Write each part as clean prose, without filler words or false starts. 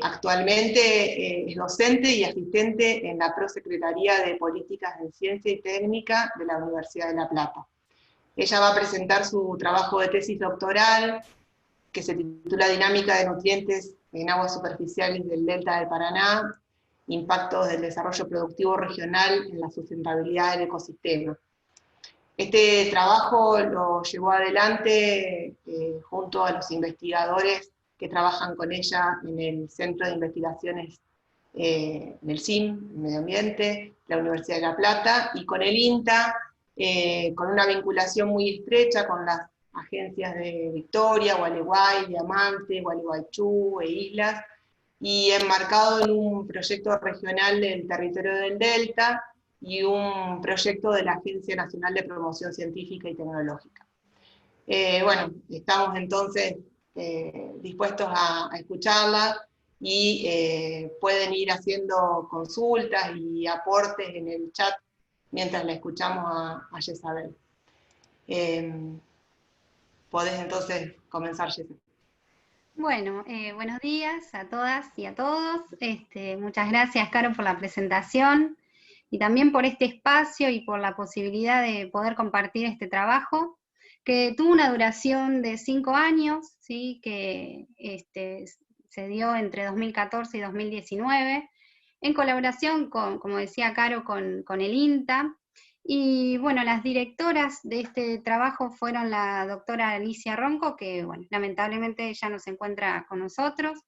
Actualmente es docente y asistente en la Prosecretaría de Políticas de Ciencia y Técnica de la Universidad de La Plata. Ella va a presentar su trabajo de tesis doctoral, que se titula Dinámica de nutrientes en aguas superficiales del Delta del Paraná, impactos del desarrollo productivo regional en la sustentabilidad del ecosistema. Este trabajo lo llevó adelante junto a los investigadores que trabajan con ella en el Centro de Investigaciones en el CIM, Medio Ambiente, la Universidad de La Plata, y con el INTA, con una vinculación muy estrecha con las agencias de Victoria, Gualeguay, Diamante, Gualeguaychú e Islas, y enmarcado en un proyecto regional del territorio del Delta y un proyecto de la Agencia Nacional de Promoción Científica y Tecnológica. Bueno, estamos entonces dispuestos a escucharla y pueden ir haciendo consultas y aportes en el chat mientras la escuchamos a Jezabel. Podés entonces comenzar, Jezabel. Bueno, buenos días a todas y a todos. Muchas gracias, Caro, por la presentación y también por este espacio y por la posibilidad de poder compartir este trabajo, que tuvo una duración de 5 años, ¿sí? Que se dio entre 2014 y 2019, en colaboración con, como decía Caro, con el INTA. Y bueno, las directoras de este trabajo fueron la doctora Alicia Ronco, que bueno, lamentablemente ya no se encuentra con nosotros,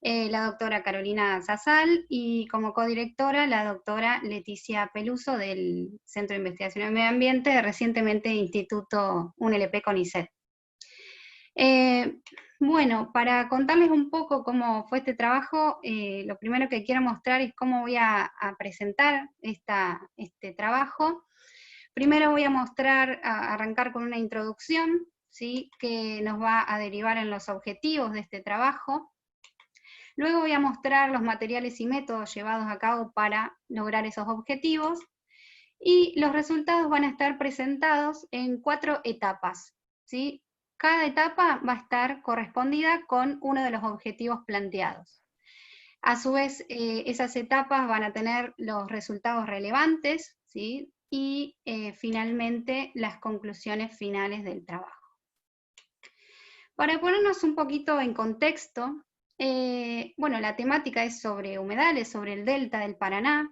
la doctora Carolina Zasal, y como codirectora la doctora Leticia Peluso del Centro de Investigación en Medio Ambiente, recientemente Instituto UNLP CONICET. Bueno, para contarles un poco cómo fue este trabajo, lo primero que quiero mostrar es cómo voy a presentar este trabajo. Primero voy a arrancar con una introducción, ¿sí? Que nos va a derivar en los objetivos de este trabajo. Luego voy a mostrar los materiales y métodos llevados a cabo para lograr esos objetivos, y los resultados van a estar presentados en 4 etapas, ¿sí? Cada etapa va a estar correspondida con uno de los objetivos planteados. A su vez, esas etapas van a tener los resultados relevantes, ¿sí? Y finalmente las conclusiones finales del trabajo. Para ponernos un poquito en contexto, bueno, la temática es sobre humedales, sobre el delta del Paraná,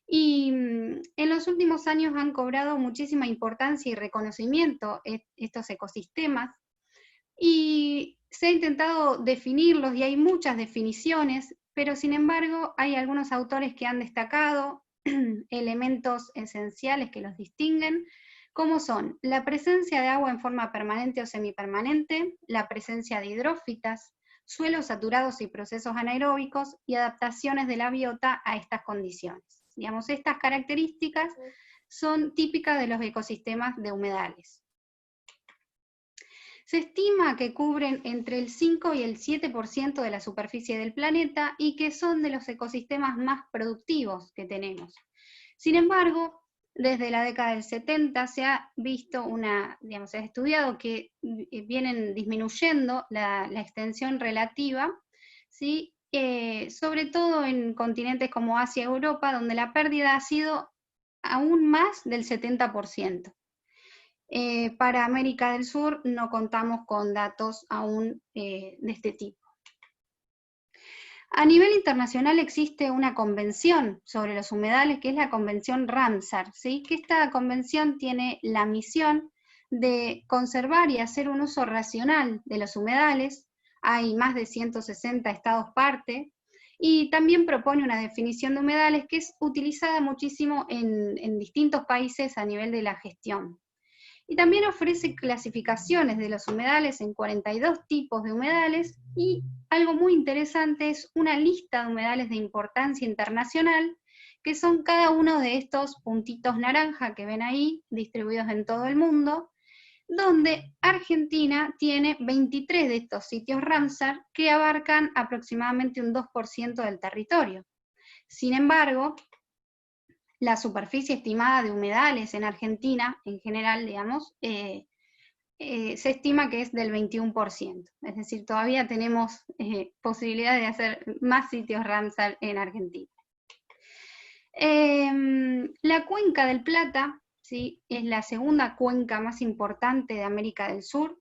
y en los últimos años han cobrado muchísima importancia y reconocimiento estos ecosistemas, y se ha intentado definirlos, y hay muchas definiciones, pero sin embargo hay algunos autores que han destacado elementos esenciales que los distinguen, como son la presencia de agua en forma permanente o semipermanente, la presencia de hidrófitas, suelos saturados y procesos anaeróbicos, y adaptaciones de la biota a estas condiciones. Digamos, estas características son típicas de los ecosistemas de humedales. Se estima que cubren entre el 5 y el 7% de la superficie del planeta y que son de los ecosistemas más productivos que tenemos. Sin embargo, desde la década del 70 se ha visto se ha estudiado que vienen disminuyendo la extensión relativa, ¿sí? Sobre todo en continentes como Asia y Europa, donde la pérdida ha sido aún más del 70%. Para América del Sur no contamos con datos aún de este tipo. A nivel internacional existe una convención sobre los humedales, que es la Convención Ramsar, ¿sí? Que esta convención tiene la misión de conservar y hacer un uso racional de los humedales. Hay más de 160 estados parte, y también propone una definición de humedales que es utilizada muchísimo en distintos países a nivel de la gestión. Y también ofrece clasificaciones de los humedales en 42 tipos de humedales, y algo muy interesante es una lista de humedales de importancia internacional, que son cada uno de estos puntitos naranja que ven ahí, distribuidos en todo el mundo, donde Argentina tiene 23 de estos sitios Ramsar, que abarcan aproximadamente un 2% del territorio. Sin embargo, la superficie estimada de humedales en Argentina, en general, digamos, se estima que es del 21%, es decir, todavía tenemos posibilidades de hacer más sitios Ramsar en Argentina. La cuenca del Plata, ¿sí?, es la segunda cuenca más importante de América del Sur,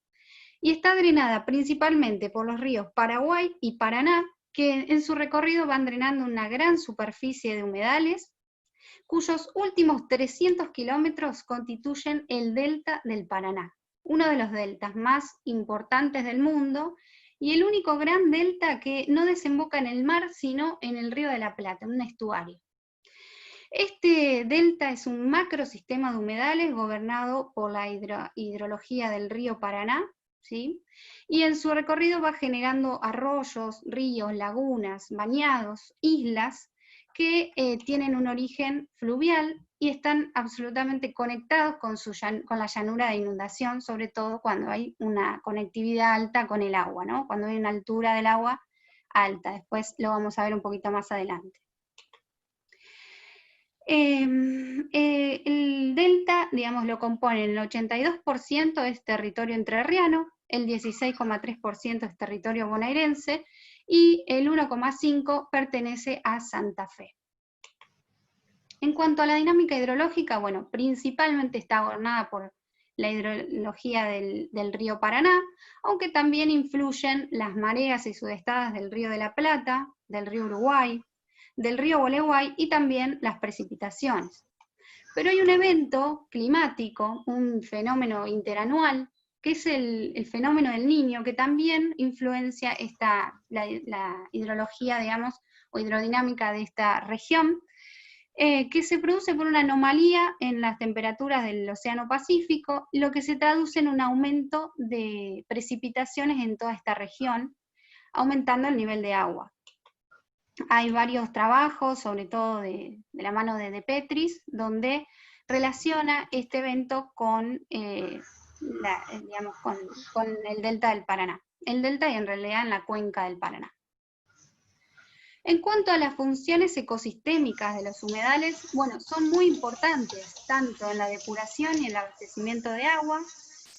y está drenada principalmente por los ríos Paraguay y Paraná, que en su recorrido van drenando una gran superficie de humedales, cuyos últimos 300 kilómetros constituyen el delta del Paraná, uno de los deltas más importantes del mundo, y el único gran delta que no desemboca en el mar, sino en el Río de la Plata, un estuario. Este delta es un macrosistema de humedales gobernado por la hidrología del río Paraná, ¿sí?, y en su recorrido va generando arroyos, ríos, lagunas, bañados, islas, que tienen un origen fluvial y están absolutamente conectados con la llanura de inundación, sobre todo cuando hay una conectividad alta con el agua, ¿no?, cuando hay una altura del agua alta. Después lo vamos a ver un poquito más adelante. El delta, digamos, lo componen el 82% es territorio entrerriano, el 16,3% es territorio bonaerense y el 1,5% pertenece a Santa Fe. En cuanto a la dinámica hidrológica, bueno, principalmente está gobernada por la hidrología del río Paraná, aunque también influyen las mareas y sudestadas del río de la Plata, del río Uruguay, del río Gualeguay y también las precipitaciones. Pero hay un evento climático, un fenómeno interanual, que es el fenómeno del Niño, que también influencia la hidrología, digamos, o hidrodinámica de esta región, que se produce por una anomalía en las temperaturas del Océano Pacífico, lo que se traduce en un aumento de precipitaciones en toda esta región, aumentando el nivel de agua. Hay varios trabajos, sobre todo de la mano de Petris, donde relaciona este evento con, digamos, con el delta del Paraná. El delta y en realidad en la cuenca del Paraná. En cuanto a las funciones ecosistémicas de los humedales, bueno, son muy importantes, tanto en la depuración y el abastecimiento de agua,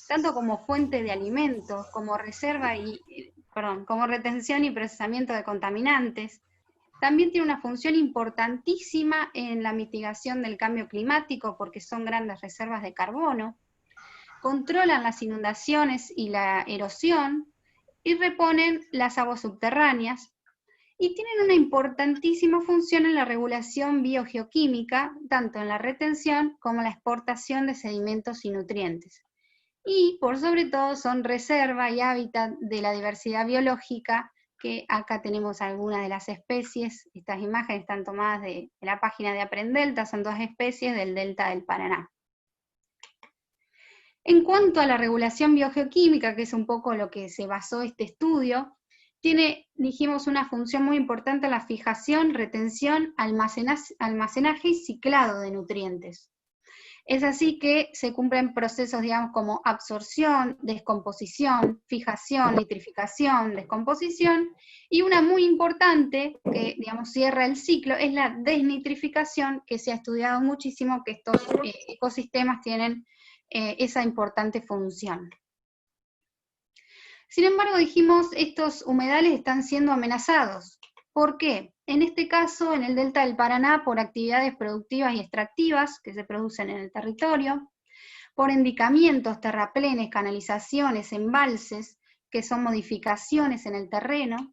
tanto como fuente de alimentos, como como retención y procesamiento de contaminantes. También tiene una función importantísima en la mitigación del cambio climático porque son grandes reservas de carbono, controlan las inundaciones y la erosión y reponen las aguas subterráneas y tienen una importantísima función en la regulación biogeoquímica, tanto en la retención como la exportación de sedimentos y nutrientes. Y por sobre todo son reserva y hábitat de la diversidad biológica, que acá tenemos algunas de las especies. Estas imágenes están tomadas de la página de Aprendelta, son 2 especies del delta del Paraná. En cuanto a la regulación biogeoquímica, que es un poco lo que se basó este estudio, tiene, dijimos, una función muy importante en la fijación, retención, almacenaje y ciclado de nutrientes. Es así que se cumplen procesos, digamos, como absorción, descomposición, fijación, nitrificación, descomposición, y una muy importante, que, digamos, cierra el ciclo, es la desnitrificación, que se ha estudiado muchísimo, que estos ecosistemas tienen esa importante función. Sin embargo, dijimos, estos humedales están siendo amenazados. ¿Por qué? En este caso, en el delta del Paraná, por actividades productivas y extractivas que se producen en el territorio, por endicamientos, terraplenes, canalizaciones, embalses, que son modificaciones en el terreno,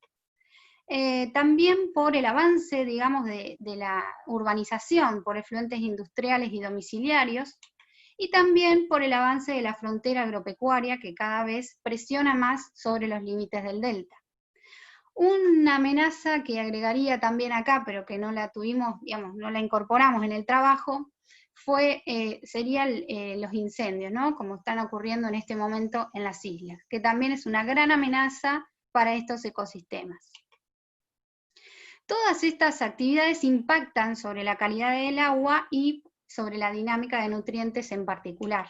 también por el avance, digamos, de la urbanización, por efluentes industriales y domiciliarios, y también por el avance de la frontera agropecuaria que cada vez presiona más sobre los límites del delta. Una amenaza que agregaría también acá, pero que no la tuvimos, digamos, no la incorporamos en el trabajo, serían los incendios, ¿no?, como están ocurriendo en este momento en las islas, que también es una gran amenaza para estos ecosistemas. Todas estas actividades impactan sobre la calidad del agua y sobre la dinámica de nutrientes en particular.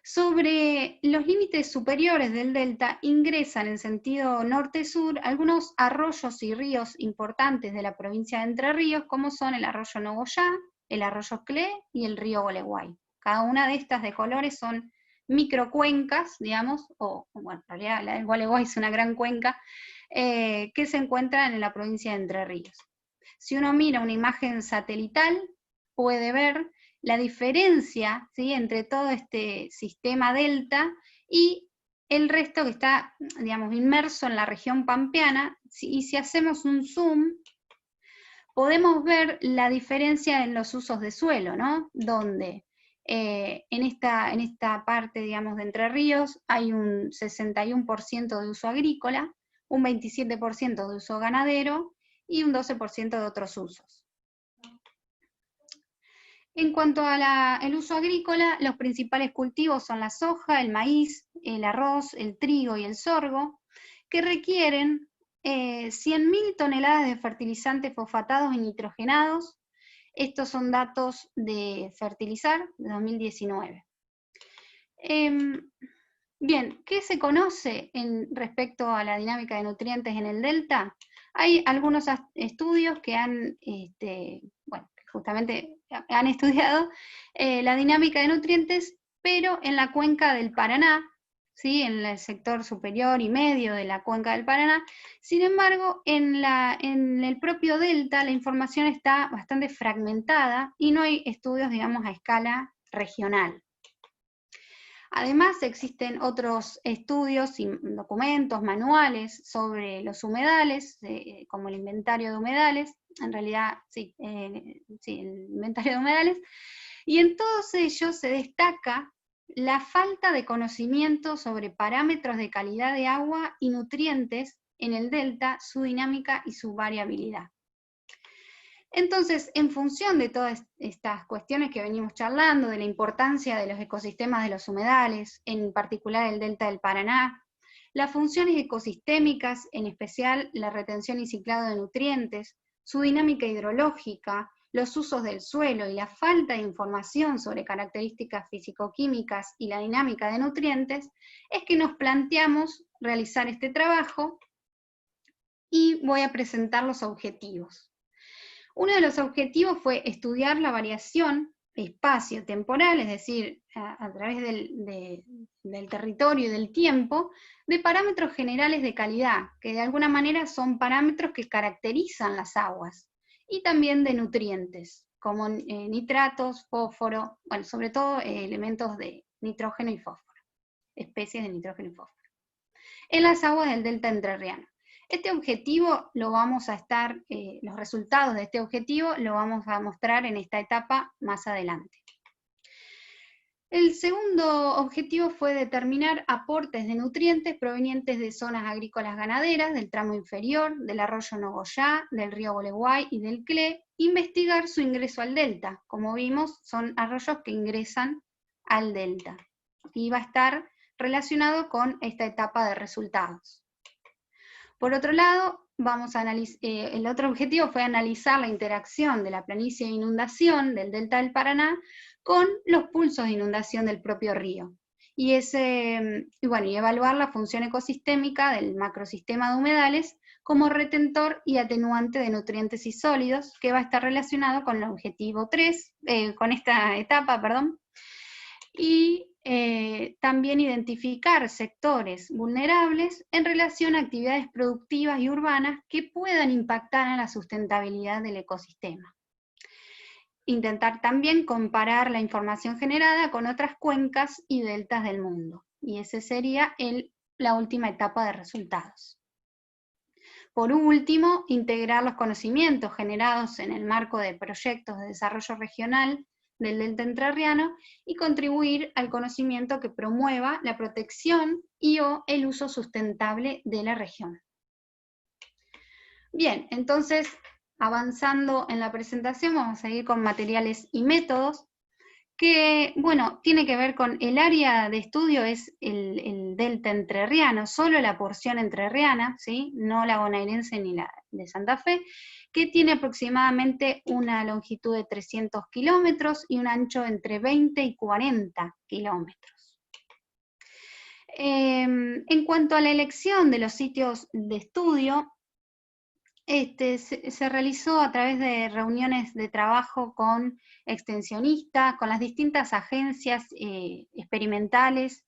Sobre los límites superiores del delta ingresan en sentido norte-sur algunos arroyos y ríos importantes de la provincia de Entre Ríos, como son el arroyo Nogoyá, el arroyo Clé y el río Gualeguay. Cada una de estas de colores son microcuencas, digamos, o bueno, en realidad la del Gualeguay es una gran cuenca, que se encuentran en la provincia de Entre Ríos. Si uno mira una imagen satelital, puede ver la diferencia, ¿sí?, entre todo este sistema delta y el resto que está, digamos, inmerso en la región pampeana, y si hacemos un zoom, podemos ver la diferencia en los usos de suelo, ¿no? Donde en esta parte, digamos, de Entre Ríos hay un 61% de uso agrícola, un 27% de uso ganadero y un 12% de otros usos. En cuanto al uso agrícola, los principales cultivos son la soja, el maíz, el arroz, el trigo y el sorgo, que requieren 100.000 toneladas de fertilizantes fosfatados y nitrogenados. Estos son datos de Fertilizar de 2019. Bien, ¿qué se conoce respecto a la dinámica de nutrientes en el delta? Hay algunos estudios que han, bueno, justamente han estudiado la dinámica de nutrientes, pero en la cuenca del Paraná, ¿sí?, en el sector superior y medio de la cuenca del Paraná. Sin embargo, en el propio delta la información está bastante fragmentada y no hay estudios, digamos, a escala regional. Además, existen otros estudios y documentos, manuales sobre los humedales, como el inventario de humedales, en realidad, sí, el inventario de humedales, y en todos ellos se destaca la falta de conocimiento sobre parámetros de calidad de agua y nutrientes en el delta, su dinámica y su variabilidad. Entonces, en función de todas estas cuestiones que venimos charlando, de la importancia de los ecosistemas de los humedales, en particular el delta del Paraná, las funciones ecosistémicas, en especial la retención y ciclado de nutrientes, su dinámica hidrológica, los usos del suelo y la falta de información sobre características físico-químicas y la dinámica de nutrientes, es que nos planteamos realizar este trabajo y voy a presentar los objetivos. Uno de los objetivos fue estudiar la variación espacio-temporal, es decir, a través del territorio y del tiempo, de parámetros generales de calidad, que de alguna manera son parámetros que caracterizan las aguas, y también de nutrientes, como nitratos, fósforo, bueno, sobre todo elementos de nitrógeno y fósforo, especies de nitrógeno y fósforo, en las aguas del delta entrerriano. Este objetivo lo vamos a estar, los resultados de este objetivo lo vamos a mostrar en esta etapa más adelante. El segundo objetivo fue determinar aportes de nutrientes provenientes de zonas agrícolas ganaderas, del tramo inferior, del arroyo Nogoyá, del río Gualeguay y del Cle, investigar su ingreso al delta. Como vimos, son arroyos que ingresan al delta. Y va a estar relacionado con esta etapa de resultados. Por otro lado, el otro objetivo fue analizar la interacción de la planicie de inundación del delta del Paraná con los pulsos de inundación del propio río. Y evaluar la función ecosistémica del macrosistema de humedales como retentor y atenuante de nutrientes y sólidos, que va a estar relacionado con el objetivo 3, con esta etapa, perdón. Y también identificar sectores vulnerables en relación a actividades productivas y urbanas que puedan impactar en la sustentabilidad del ecosistema. Intentar también comparar la información generada con otras cuencas y deltas del mundo. Y esa sería la última etapa de resultados. Por último, integrar los conocimientos generados en el marco de proyectos de desarrollo regional del delta entrerriano y contribuir al conocimiento que promueva la protección y/o el uso sustentable de la región. Bien, entonces, avanzando en la presentación, vamos a seguir con materiales y métodos, que, bueno, tiene que ver con el área de estudio, es el delta entrerriano, solo la porción entrerriana, ¿sí?, no la bonaerense ni la de Santa Fe, que tiene aproximadamente una longitud de 300 kilómetros y un ancho entre 20 y 40 kilómetros. En cuanto a la elección de los sitios de estudio, se realizó a través de reuniones de trabajo con extensionistas, con las distintas agencias experimentales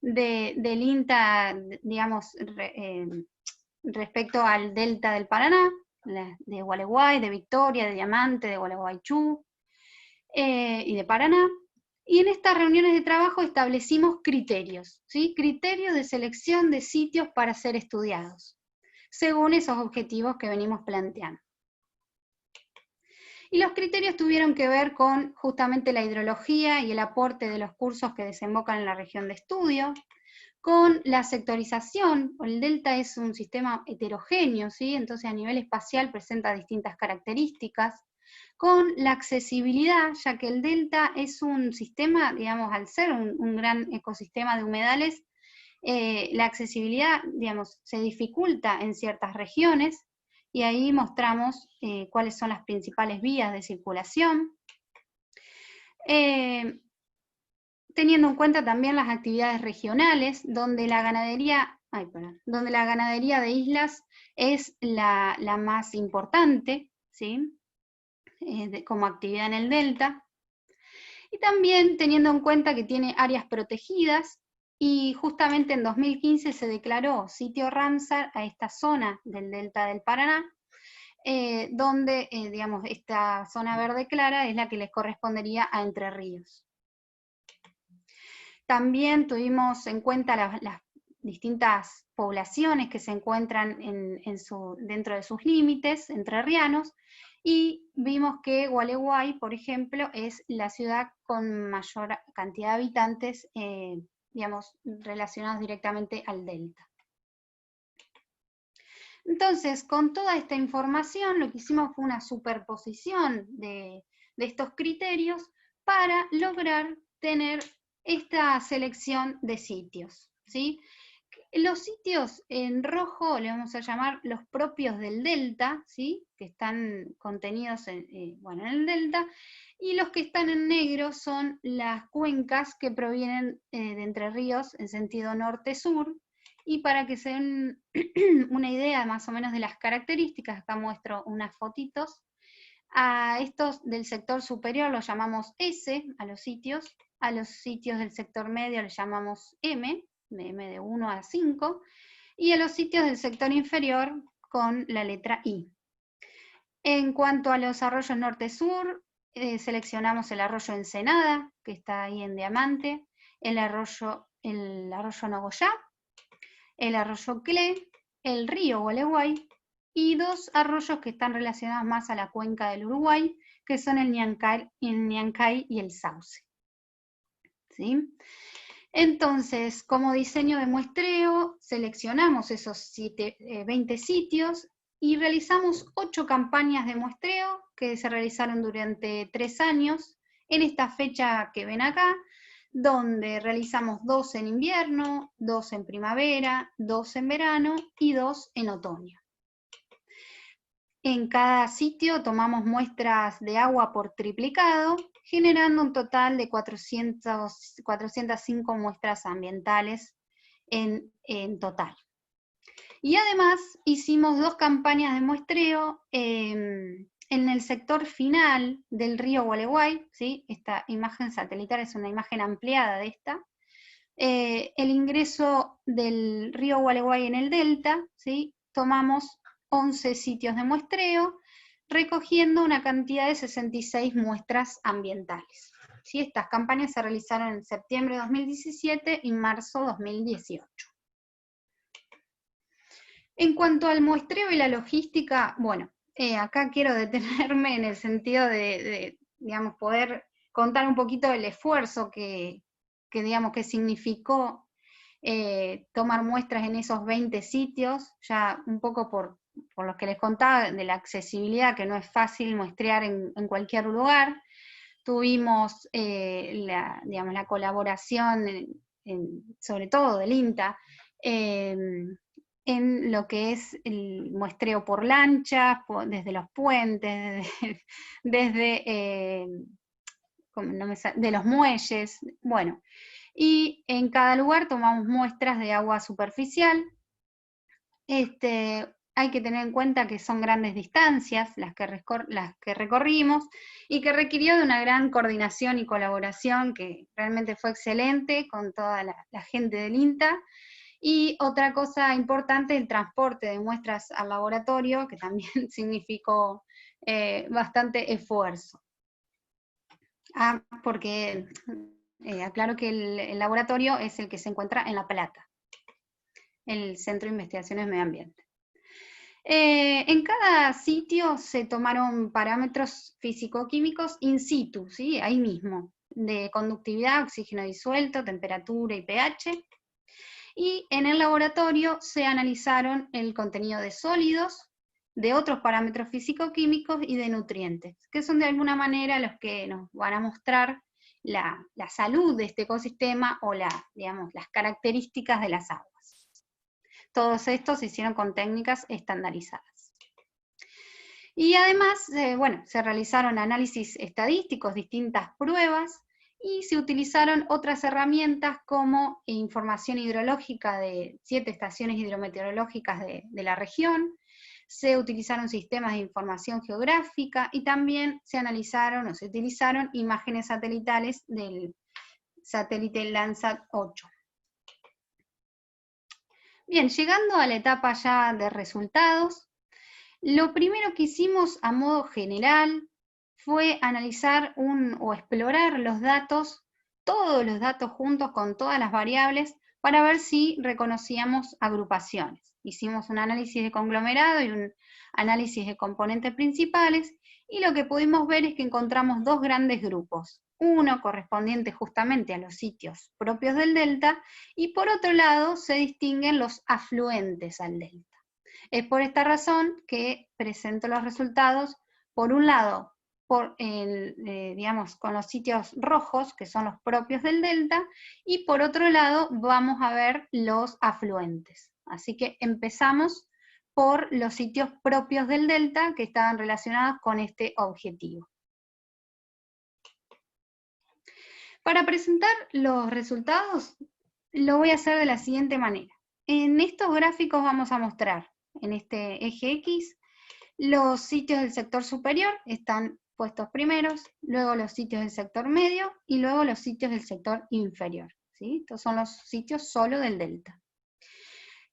del INTA, digamos, respecto al delta del Paraná, de Gualeguay, de Victoria, de Diamante, de Gualeguaychú y de Paraná. Y en estas reuniones de trabajo establecimos criterios, ¿sí? Criterios de selección de sitios para ser estudiados, según esos objetivos que venimos planteando. Y los criterios tuvieron que ver con justamente la hidrología y el aporte de los cursos que desembocan en la región de estudio, con la sectorización. El delta es un sistema heterogéneo, ¿sí? Entonces a nivel espacial presenta distintas características, con la accesibilidad, ya que el delta es un sistema, digamos, al ser un gran ecosistema de humedales, la accesibilidad, digamos, se dificulta en ciertas regiones, y ahí mostramos cuáles son las principales vías de circulación. Teniendo en cuenta también las actividades regionales, donde la ganadería de islas es la más importante, ¿sí? Como actividad en el delta, y también teniendo en cuenta que tiene áreas protegidas, y justamente en 2015 se declaró sitio Ramsar a esta zona del delta del Paraná, donde, digamos, esta zona verde clara es la que les correspondería a Entre Ríos. También tuvimos en cuenta las distintas poblaciones que se encuentran dentro de sus límites entrerrianos, y vimos que Gualeguay, por ejemplo, es la ciudad con mayor cantidad de habitantes, digamos, relacionados directamente al delta. Entonces, con toda esta información, lo que hicimos fue una superposición de estos criterios para lograr tener esta selección de sitios, ¿sí? Los sitios en rojo le vamos a llamar los propios del delta, ¿sí? Que están contenidos en el delta, y los que están en negro son las cuencas que provienen de Entre Ríos en sentido norte-sur. Y para que se den una idea más o menos de las características, acá muestro unas fotitos. A estos del sector superior los llamamos S, a los sitios del sector medio les llamamos M de 1 a 5, y a los sitios del sector inferior con la letra I. En cuanto a los arroyos norte-sur, seleccionamos el arroyo Ensenada, que está ahí en Diamante, el arroyo Nogoyá, el arroyo Cle, el río Gualeguay, y dos arroyos que están relacionados más a la cuenca del Uruguay, que son el Ñancay y el Sauce. ¿Sí? Entonces, como diseño de muestreo, seleccionamos esos 20 sitios y realizamos 8 campañas de muestreo que se realizaron durante 3 años, en esta fecha que ven acá, donde realizamos 2 en invierno, 2 en primavera, 2 en verano y 2 en otoño. En cada sitio tomamos muestras de agua por triplicado, generando un total de 405 muestras ambientales en total. Y además hicimos 2 campañas de muestreo en el sector final del río Gualeguay, ¿sí? Esta imagen satelital es una imagen ampliada de esta. El ingreso del río Gualeguay en el delta, ¿sí? Tomamos 11 sitios de muestreo, recogiendo una cantidad de 66 muestras ambientales. ¿Sí? Estas campañas se realizaron en septiembre de 2017 y marzo de 2018. En cuanto al muestreo y la logística, bueno, acá quiero detenerme en el sentido de digamos, poder contar un poquito del esfuerzo que digamos, que significó tomar muestras en esos 20 sitios, ya un poco por lo que les contaba de la accesibilidad, que no es fácil muestrear en cualquier lugar. Tuvimos la colaboración, sobre todo del INTA, en lo que es el muestreo por lanchas, desde los puentes, de los muelles, bueno. Y en cada lugar tomamos muestras de agua superficial. hay que tener en cuenta que son grandes distancias las que recorrimos y que requirió de una gran coordinación y colaboración que realmente fue excelente con toda la gente del INTA. Y otra cosa importante, el transporte de muestras al laboratorio, que también significó bastante esfuerzo. Porque aclaro que el laboratorio es el que se encuentra en La Plata, el Centro de Investigaciones de Medio Ambiente. En cada sitio se tomaron parámetros físico-químicos in situ, ¿sí? Ahí mismo, de conductividad, oxígeno disuelto, temperatura y pH. Y en el laboratorio se analizaron el contenido de sólidos, de otros parámetros físico-químicos y de nutrientes, que son de alguna manera los que nos van a mostrar la salud de este ecosistema o digamos, las características de las aguas. Todos estos se hicieron con técnicas estandarizadas. Y además, bueno, se realizaron análisis estadísticos, distintas pruebas, y se utilizaron otras herramientas como información hidrológica de 7 estaciones hidrometeorológicas de la región, se utilizaron sistemas de información geográfica y también se analizaron o se utilizaron imágenes satelitales del satélite Landsat 8. Bien, llegando a la etapa ya de resultados, lo primero que hicimos a modo general fue analizar o explorar los datos, todos los datos juntos con todas las variables, para ver si reconocíamos agrupaciones. Hicimos un análisis de conglomerado y un análisis de componentes principales, y lo que pudimos ver es que encontramos dos grandes grupos. Uno correspondiente justamente a los sitios propios del delta, y por otro lado se distinguen los afluentes al delta. Es por esta razón que presento los resultados, por un lado, digamos, con los sitios rojos, que son los propios del delta, y por otro lado vamos a ver los afluentes. Así que empezamos por los sitios propios del delta que estaban relacionados con este objetivo. Para presentar los resultados, lo voy a hacer de la siguiente manera. En estos gráficos vamos a mostrar, en este eje X, los sitios del sector superior están puestos primeros, luego los sitios del sector medio y luego los sitios del sector inferior, ¿sí? Estos son los sitios solo del delta.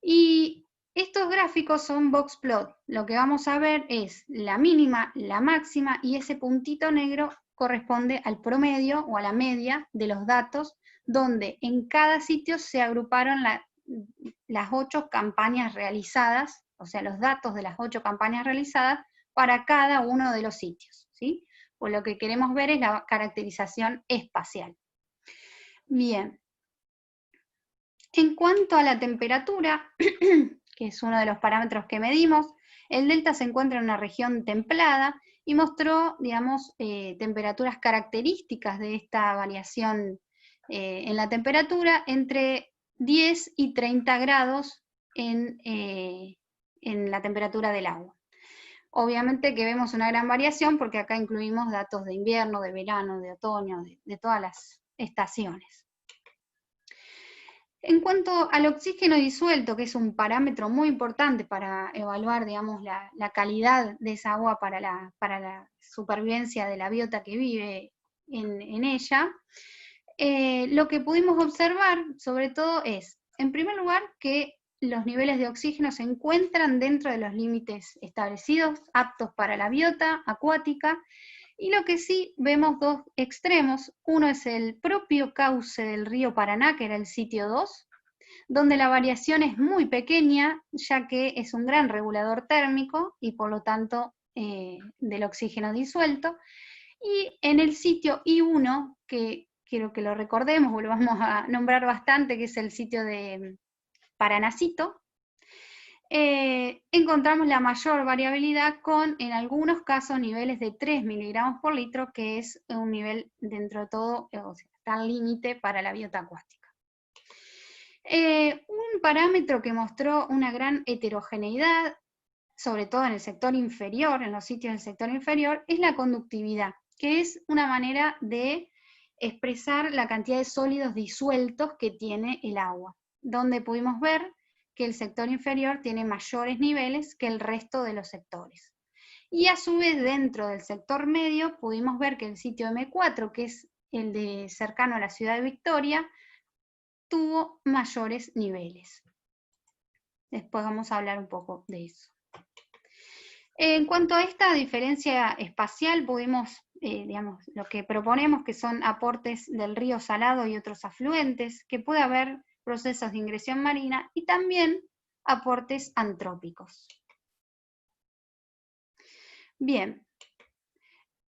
Y estos gráficos son box plot. Lo que vamos a ver es la mínima, la máxima, y ese puntito negro corresponde al promedio o a la media de los datos, donde en cada sitio se agruparon las 8 campañas realizadas, o sea, los datos de las 8 campañas realizadas para cada uno de los sitios, ¿sí? Pues lo que queremos ver es la caracterización espacial. Bien. En cuanto a la temperatura, que es uno de los parámetros que medimos, el delta se encuentra en una región templada y mostró, digamos, temperaturas características de esta variación en la temperatura entre 10 y 30 grados en la temperatura del agua. Obviamente que vemos una gran variación porque acá incluimos datos de invierno, de verano, de otoño, de todas las estaciones. En cuanto al oxígeno disuelto, que es un parámetro muy importante para evaluar, digamos, la calidad de esa agua para la supervivencia de la biota que vive en ella, lo que pudimos observar, sobre todo, es, en primer lugar, que los niveles de oxígeno se encuentran dentro de los límites establecidos, aptos para la biota acuática, y lo que sí vemos dos extremos. Uno es el propio cauce del río Paraná, que era el sitio 2, donde la variación es muy pequeña, ya que es un gran regulador térmico y por lo tanto del oxígeno disuelto. Y en el sitio I1, que quiero que lo recordemos, o lo vamos a nombrar bastante, que es el sitio de Paranacito, encontramos la mayor variabilidad con, en algunos casos, niveles de 3 miligramos por litro, que es un nivel, dentro de todo, o sea, está al límite para la biota acuática. Un parámetro que mostró una gran heterogeneidad, sobre todo en el sector inferior, en los sitios del sector inferior, es la conductividad, que es una manera de expresar la cantidad de sólidos disueltos que tiene el agua, donde pudimos ver que el sector inferior tiene mayores niveles que el resto de los sectores. Y a su vez, dentro del sector medio, pudimos ver que el sitio M4, que es el de cercano a la ciudad de Victoria, tuvo mayores niveles. Después vamos a hablar un poco de eso. En cuanto a esta diferencia espacial, pudimos, digamos, lo que proponemos que son aportes del río Salado y otros afluentes, que puede haber procesos de ingresión marina y también aportes antrópicos. Bien,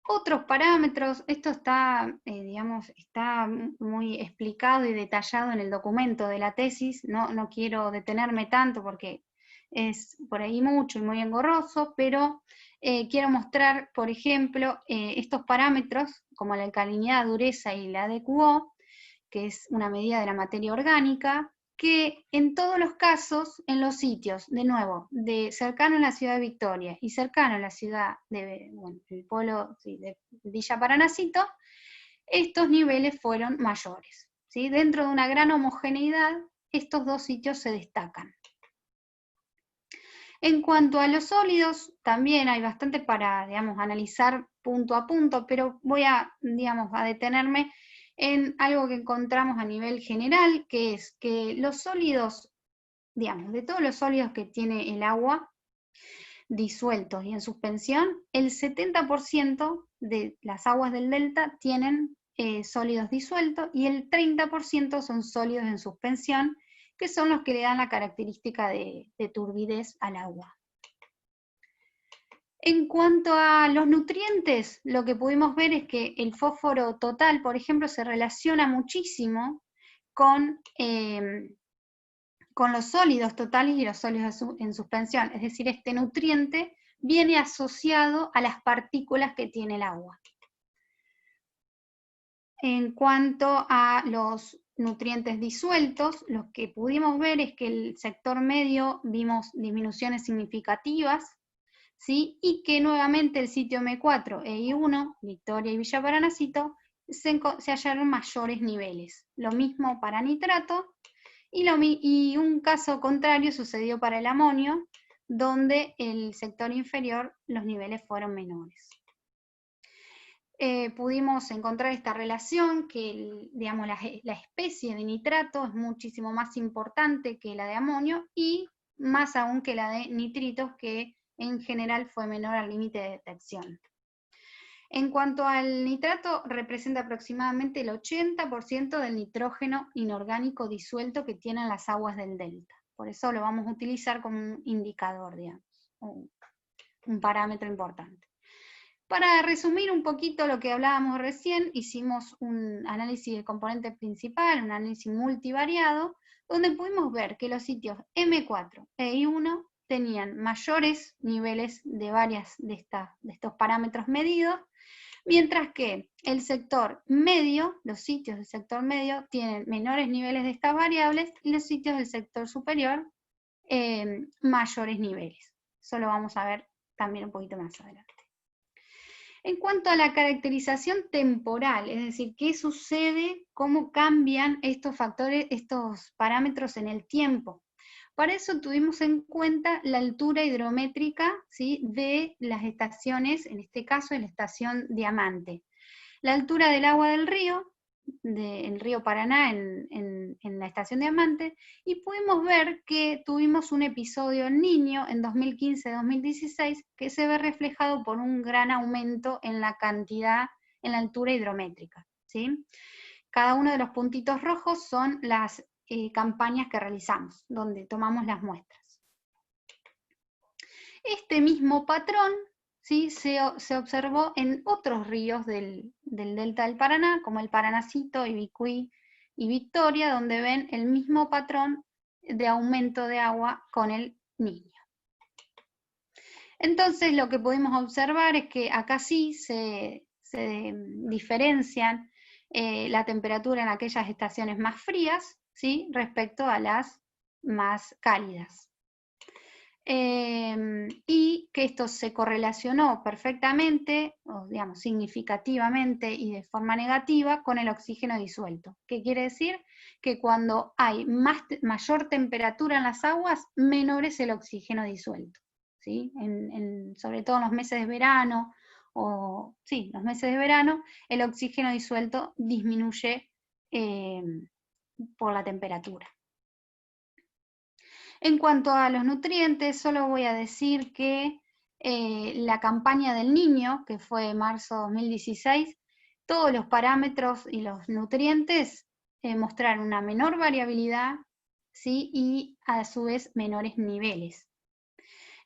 otros parámetros, esto está, digamos, está muy explicado y detallado en el documento de la tesis, no quiero detenerme tanto porque es por ahí mucho y muy engorroso, pero quiero mostrar, por ejemplo, estos parámetros, como la alcalinidad, dureza y la DQO, que es una medida de la materia orgánica, que en todos los casos, en los sitios, de nuevo, de cercano a la ciudad de Victoria y cercano a la ciudad de, bueno, el pueblo de Villa Paranacito, estos niveles fueron mayores, ¿sí? Dentro de una gran homogeneidad, estos dos sitios se destacan. En cuanto a los sólidos, también hay bastante para, digamos, analizar punto a punto, pero voy a, digamos, a detenerme en algo que encontramos a nivel general, que es que los sólidos, digamos, de todos los sólidos que tiene el agua, disueltos y en suspensión, el 70% de las aguas del delta tienen sólidos disueltos y el 30% son sólidos en suspensión, que son los que le dan la característica de turbidez al agua. En cuanto a los nutrientes, lo que pudimos ver es que el fósforo total, por ejemplo, se relaciona muchísimo con los sólidos totales y los sólidos en suspensión. Es decir, este nutriente viene asociado a las partículas que tiene el agua. En cuanto a los nutrientes disueltos, lo que pudimos ver es que el sector medio vimos disminuciones significativas, ¿sí? Y que nuevamente el sitio M4 e I1, Victoria y Villa Paranacito, se hallaron mayores niveles. Lo mismo para nitrato, y un caso contrario sucedió para el amonio, donde el sector inferior los niveles fueron menores. Pudimos encontrar esta relación, que digamos, la especie de nitrato es muchísimo más importante que la de amonio, y más aún que la de nitritos, que en general fue menor al límite de detección. En cuanto al nitrato, representa aproximadamente el 80% del nitrógeno inorgánico disuelto que tienen las aguas del delta. Por eso lo vamos a utilizar como un indicador, digamos, un parámetro importante. Para resumir un poquito lo que hablábamos recién, hicimos un análisis del componente principal, un análisis multivariado, donde pudimos ver que los sitios M4 e I1 tenían mayores niveles de varias de estos parámetros medidos, mientras que el sector medio, los sitios del sector medio, tienen menores niveles de estas variables, y los sitios del sector superior, mayores niveles. Eso lo vamos a ver también un poquito más adelante. En cuanto a la caracterización temporal, es decir, qué sucede, cómo cambian estos factores, estos parámetros en el tiempo. Para eso tuvimos en cuenta la altura hidrométrica, ¿sí?, de las estaciones, en este caso en la estación Diamante. La altura del agua del río, del río Paraná en la estación Diamante, y pudimos ver que tuvimos un episodio en Niño en 2015-2016 que se ve reflejado por un gran aumento en la cantidad, en la altura hidrométrica, ¿sí? Cada uno de los puntitos rojos son las campañas que realizamos, donde tomamos las muestras. Este mismo patrón, ¿sí?, se observó en otros ríos del delta del Paraná, como el Paranacito, Ibicuí y Victoria, donde ven el mismo patrón de aumento de agua con el Niño. Entonces lo que pudimos observar es que acá sí se diferencian la temperatura en aquellas estaciones más frías, ¿sí?, respecto a las más cálidas. y que esto se correlacionó perfectamente, o digamos significativamente y de forma negativa con el oxígeno disuelto. ¿Qué quiere decir? Que cuando hay mayor temperatura en las aguas, menor es el oxígeno disuelto, ¿sí? Sobre todo en los meses de verano, los meses de verano, el oxígeno disuelto disminuye por la temperatura. En cuanto a los nutrientes, solo voy a decir que la campaña del niño, que fue marzo 2016, todos los parámetros y los nutrientes mostraron una menor variabilidad, ¿sí? Y a su vez menores niveles.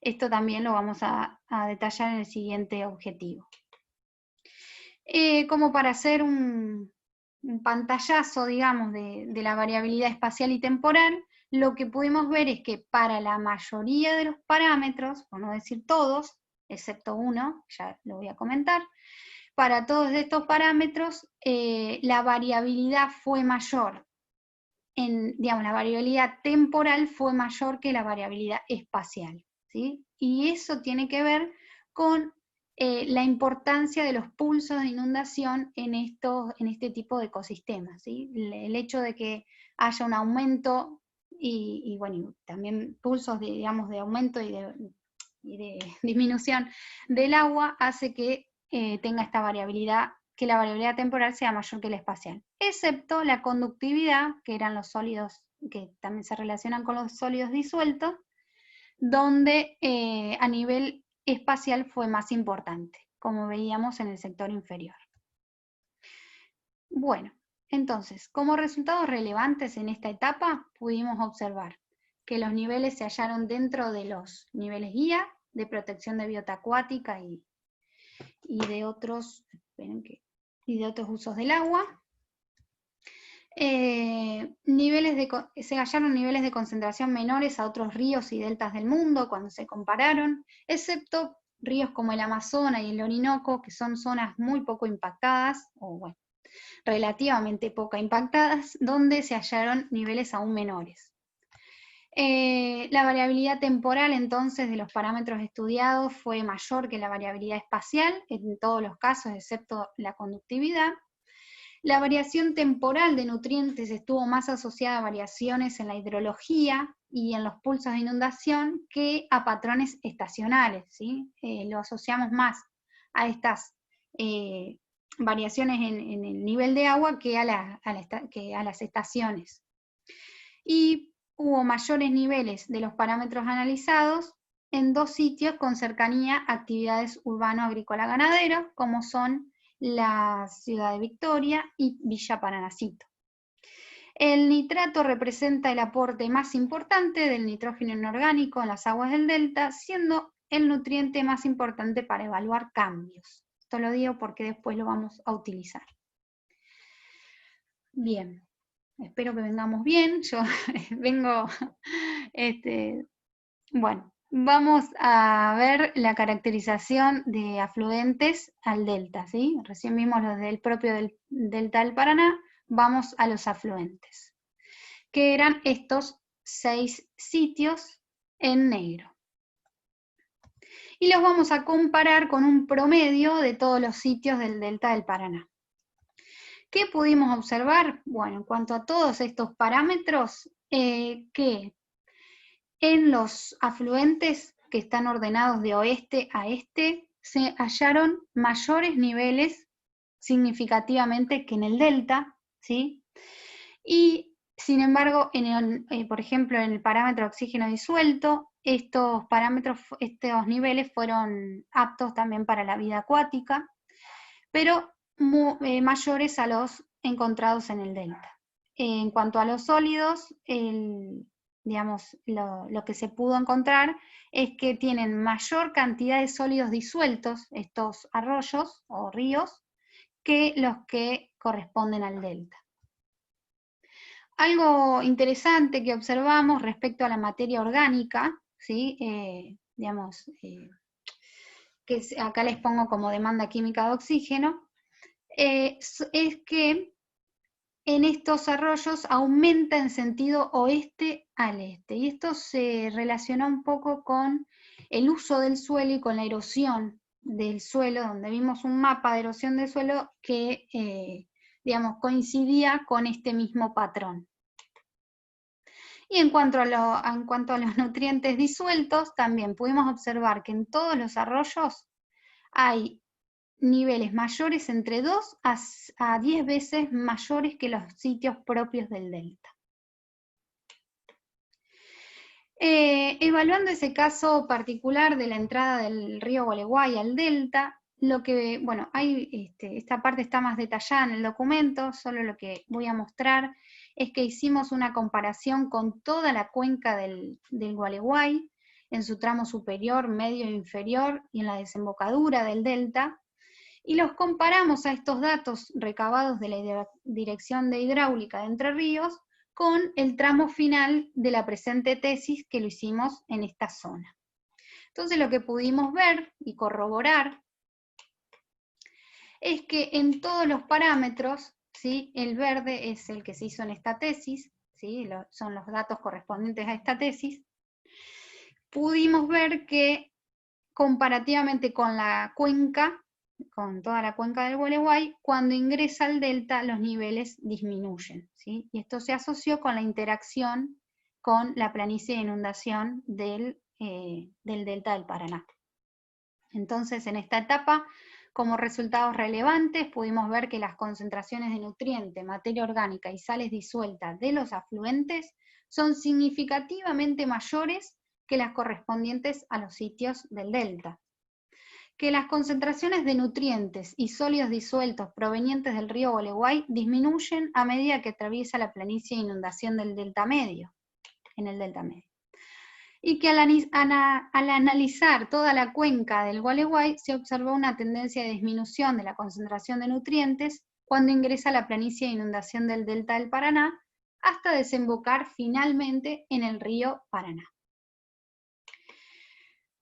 Esto también lo vamos a detallar en el siguiente objetivo. Como para hacer un pantallazo, digamos, de la variabilidad espacial y temporal, lo que pudimos ver es que para la mayoría de los parámetros, por no decir todos, excepto uno, ya lo voy a comentar, para todos estos parámetros la variabilidad fue mayor, digamos, la variabilidad temporal fue mayor que la variabilidad espacial, ¿sí? Y eso tiene que ver con la importancia de los pulsos de inundación en este tipo de ecosistemas, ¿sí? El hecho de que haya un aumento y bueno, también pulsos de, digamos, de aumento y de disminución del agua hace que tenga esta variabilidad, que la variabilidad temporal sea mayor que la espacial, excepto la conductividad, que eran los sólidos, que también se relacionan con los sólidos disueltos, donde a nivel espacial fue más importante, como veíamos en el sector inferior. Bueno, entonces, como resultados relevantes en esta etapa, pudimos observar que los niveles se hallaron dentro de los niveles guía de protección de biota acuática y de otros, y de otros usos del agua. Se hallaron niveles de concentración menores a otros ríos y deltas del mundo cuando se compararon, excepto ríos como el Amazonas y el Orinoco, que son zonas muy poco impactadas, o bueno, relativamente poco impactadas, donde se hallaron niveles aún menores. La variabilidad temporal entonces de los parámetros estudiados fue mayor que la variabilidad espacial en todos los casos excepto la conductividad. La variación temporal de nutrientes estuvo más asociada a variaciones en la hidrología y en los pulsos de inundación que a patrones estacionales, ¿sí? Lo asociamos más a estas variaciones en el nivel de agua que a las estaciones. Y hubo mayores niveles de los parámetros analizados en dos sitios con cercanía a actividades urbano-agrícola-ganaderas, como son la ciudad de Victoria y Villa Paranacito. El nitrato representa el aporte más importante del nitrógeno inorgánico en las aguas del delta, siendo el nutriente más importante para evaluar cambios. Esto lo digo porque después lo vamos a utilizar. Bien. Espero que vengamos bien, yo vengo, bueno, vamos a ver la caracterización de afluentes al delta, ¿sí? Recién vimos los del propio del delta del Paraná, vamos a los afluentes, que eran estos 6 sitios en negro. Y los vamos a comparar con un promedio de todos los sitios del delta del Paraná. ¿Qué pudimos observar? Bueno, en cuanto a todos estos parámetros, que en los afluentes que están ordenados de oeste a este, se hallaron mayores niveles significativamente que en el delta, ¿sí? Y sin embargo, por ejemplo, en el parámetro oxígeno disuelto, estos niveles fueron aptos también para la vida acuática, pero mayores a los encontrados en el delta. En cuanto a los sólidos, digamos, lo que se pudo encontrar es que tienen mayor cantidad de sólidos disueltos, estos arroyos o ríos, que los que corresponden al delta. Algo interesante que observamos respecto a la materia orgánica, ¿sí? Digamos, que acá les pongo como demanda química de oxígeno, es que en estos arroyos aumenta en sentido oeste al este. Y esto se relaciona un poco con el uso del suelo y con la erosión del suelo, donde vimos un mapa de erosión del suelo que, digamos, coincidía con este mismo patrón. Y en cuanto a los nutrientes disueltos, también pudimos observar que en todos los arroyos hay niveles mayores entre 2 a 10 veces mayores que los sitios propios del delta. Evaluando ese caso particular de la entrada del río Gualeguay al delta, esta parte está más detallada en el documento, solo lo que voy a mostrar es que hicimos una comparación con toda la cuenca del Gualeguay, en su tramo superior, medio e inferior, y en la desembocadura del delta, y los comparamos a estos datos recabados de la Dirección de Hidráulica de Entre Ríos con el tramo final de la presente tesis que lo hicimos en esta zona. Entonces lo que pudimos ver y corroborar es que en todos los parámetros, ¿sí?, el verde es el que se hizo en esta tesis, ¿sí?, son los datos correspondientes a esta tesis, pudimos ver que comparativamente con la cuenca, con toda la cuenca del Gualeguay, cuando ingresa al delta los niveles disminuyen, ¿sí? Y esto se asoció con la interacción con la planicie de inundación del delta del Paraná. Entonces, en esta etapa, como resultados relevantes, pudimos ver que las concentraciones de nutriente, materia orgánica y sales disueltas de los afluentes son significativamente mayores que las correspondientes a los sitios del delta. Que las concentraciones de nutrientes y sólidos disueltos provenientes del río Gualeguay disminuyen a medida que atraviesa la planicie de inundación del delta medio, en el delta medio. Y que al analizar toda la cuenca del Gualeguay se observó una tendencia de disminución de la concentración de nutrientes cuando ingresa a la planicie de inundación del delta del Paraná, hasta desembocar finalmente en el río Paraná.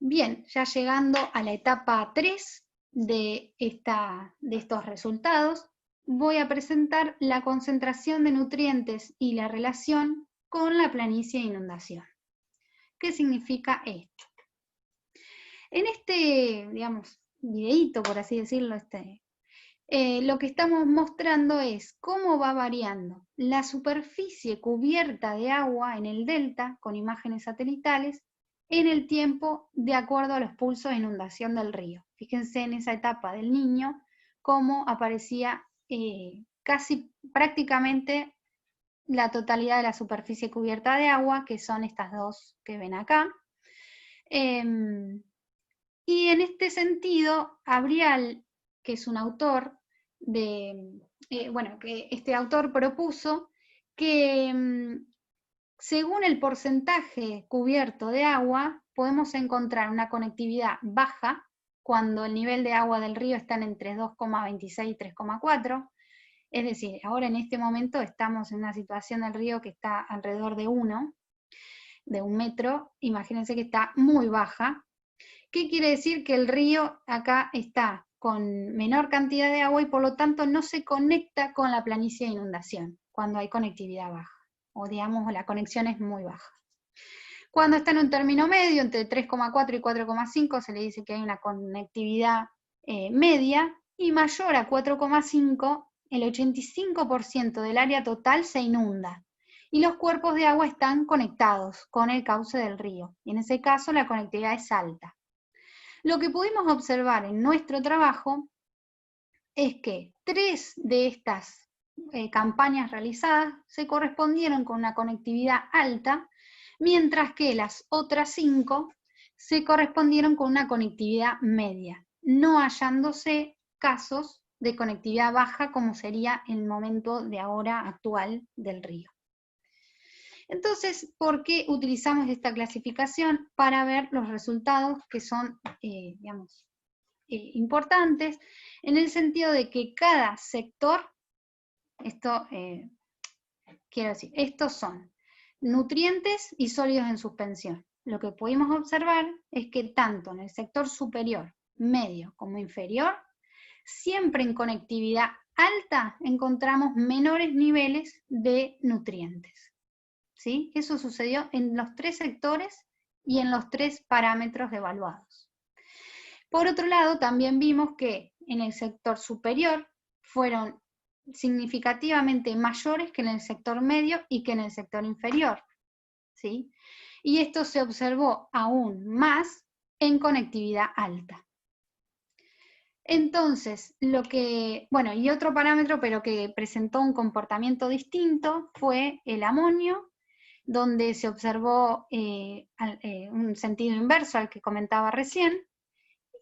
Bien, ya llegando a la etapa 3 de estos resultados, voy a presentar la concentración de nutrientes y la relación con la planicie de inundación. ¿Qué significa esto? En este, digamos, videíto, por así decirlo, lo que estamos mostrando es cómo va variando la superficie cubierta de agua en el delta, con imágenes satelitales, en el tiempo de acuerdo a los pulsos de inundación del río. Fíjense en esa etapa del Niño, cómo aparecía casi prácticamente la totalidad de la superficie cubierta de agua, que son estas dos que ven acá. Y en este sentido, Abrial, que es un autor que este autor propuso que según el porcentaje cubierto de agua, podemos encontrar una conectividad baja cuando el nivel de agua del río está entre 2,26 y 3,4. Es decir, ahora en este momento estamos en una situación del río que está alrededor de 1 metro. Imagínense que está muy baja. ¿Qué quiere decir? Que el río acá está con menor cantidad de agua y por lo tanto no se conecta con la planicie de inundación cuando hay conectividad baja, o digamos la conexión es muy baja. Cuando está en un término medio, entre 3,4 y 4,5, se le dice que hay una conectividad media, y mayor a 4,5, el 85% del área total se inunda, y los cuerpos de agua están conectados con el cauce del río, y en ese caso la conectividad es alta. Lo que pudimos observar en nuestro trabajo es que 3 de estas campañas realizadas se correspondieron con una conectividad alta, mientras que las otras 5 se correspondieron con una conectividad media, no hallándose casos de conectividad baja como sería el momento de ahora actual del río. Entonces, ¿por qué utilizamos esta clasificación? Para ver los resultados que son, importantes, en el sentido de que cada sector, estos son nutrientes y sólidos en suspensión. Lo que pudimos observar es que tanto en el sector superior, medio como inferior, siempre en conectividad alta encontramos menores niveles de nutrientes. ¿Sí? Eso sucedió en los 3 sectores y en los 3 parámetros evaluados. Por otro lado, también vimos que en el sector superior fueron significativamente mayores que en el sector medio y que en el sector inferior, ¿sí? Y esto se observó aún más en conectividad alta. Entonces, y otro parámetro, pero que presentó un comportamiento distinto, fue el amonio, donde se observó un sentido inverso al que comentaba recién,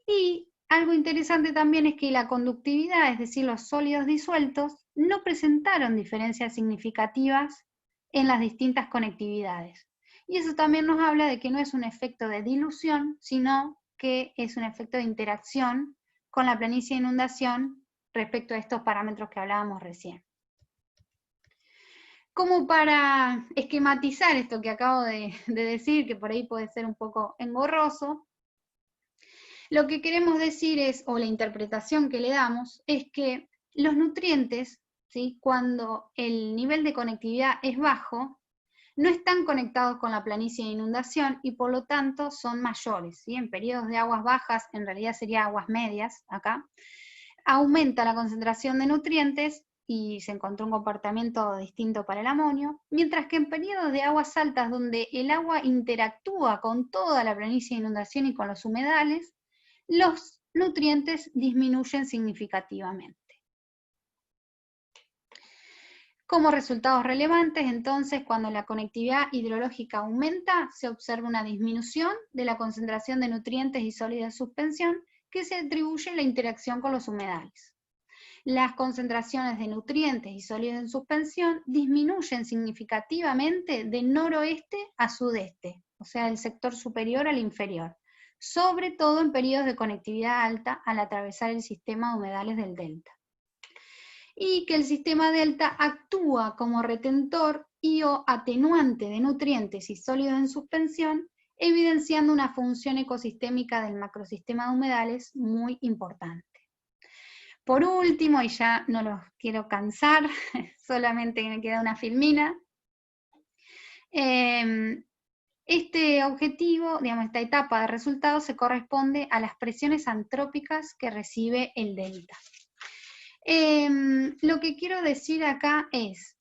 y algo interesante también es que la conductividad, es decir, los sólidos disueltos, no presentaron diferencias significativas en las distintas conectividades. Y eso también nos habla de que no es un efecto de dilución, sino que es un efecto de interacción con la planicie de inundación respecto a estos parámetros que hablábamos recién. Como para esquematizar esto que acabo de decir, que por ahí puede ser un poco engorroso, lo que queremos decir es, o la interpretación que le damos, es que los nutrientes, ¿sí?, cuando el nivel de conectividad es bajo, no están conectados con la planicie de inundación y por lo tanto son mayores, ¿sí? En periodos de aguas bajas, en realidad sería aguas medias acá, aumenta la concentración de nutrientes y se encontró un comportamiento distinto para el amonio, mientras que en periodos de aguas altas donde el agua interactúa con toda la planicie de inundación y con los humedales, los nutrientes disminuyen significativamente. Como resultados relevantes, entonces, cuando la conectividad hidrológica aumenta, se observa una disminución de la concentración de nutrientes y sólidos de suspensión que se atribuye a la interacción con los humedales. Las concentraciones de nutrientes y sólidos en suspensión disminuyen significativamente de noroeste a sudeste, o sea, del sector superior al inferior, sobre todo en periodos de conectividad alta al atravesar el sistema de humedales del delta. Y que el sistema delta actúa como retentor y o atenuante de nutrientes y sólidos en suspensión, evidenciando una función ecosistémica del macrosistema de humedales muy importante. Por último, y ya no los quiero cansar, solamente me queda una filmina, este objetivo, digamos, esta etapa de resultados se corresponde a las presiones antrópicas que recibe el delta. Lo que quiero decir acá es,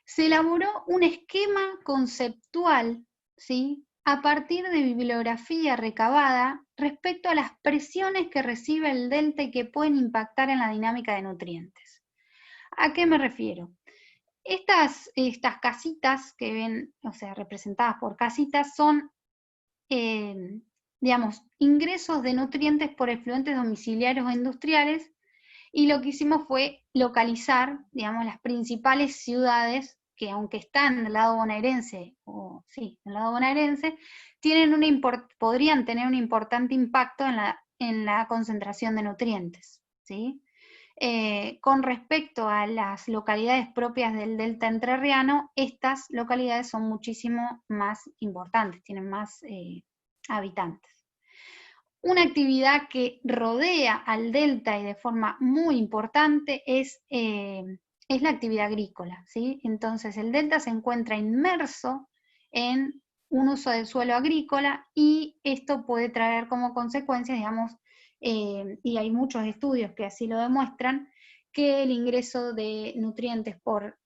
se elaboró un esquema conceptual, ¿sí?, a partir de bibliografía recabada respecto a las presiones que recibe el delta y que pueden impactar en la dinámica de nutrientes. ¿A qué me refiero? Estas casitas que ven, o sea, representadas por casitas, son, digamos, ingresos de nutrientes por efluentes domiciliarios o industriales, y lo que hicimos fue localizar, digamos, las principales ciudades que, aunque están del lado bonaerense, podrían tener un importante impacto en la concentración de nutrientes, ¿sí? Con respecto a las localidades propias del delta entrerriano, estas localidades son muchísimo más importantes, tienen más habitantes. Una actividad que rodea al delta y de forma muy importante es la actividad agrícola, ¿sí? Entonces el delta se encuentra inmerso en un uso del suelo agrícola y esto puede traer como consecuencia, digamos, y hay muchos estudios que así lo demuestran, que el ingreso de nutrientes por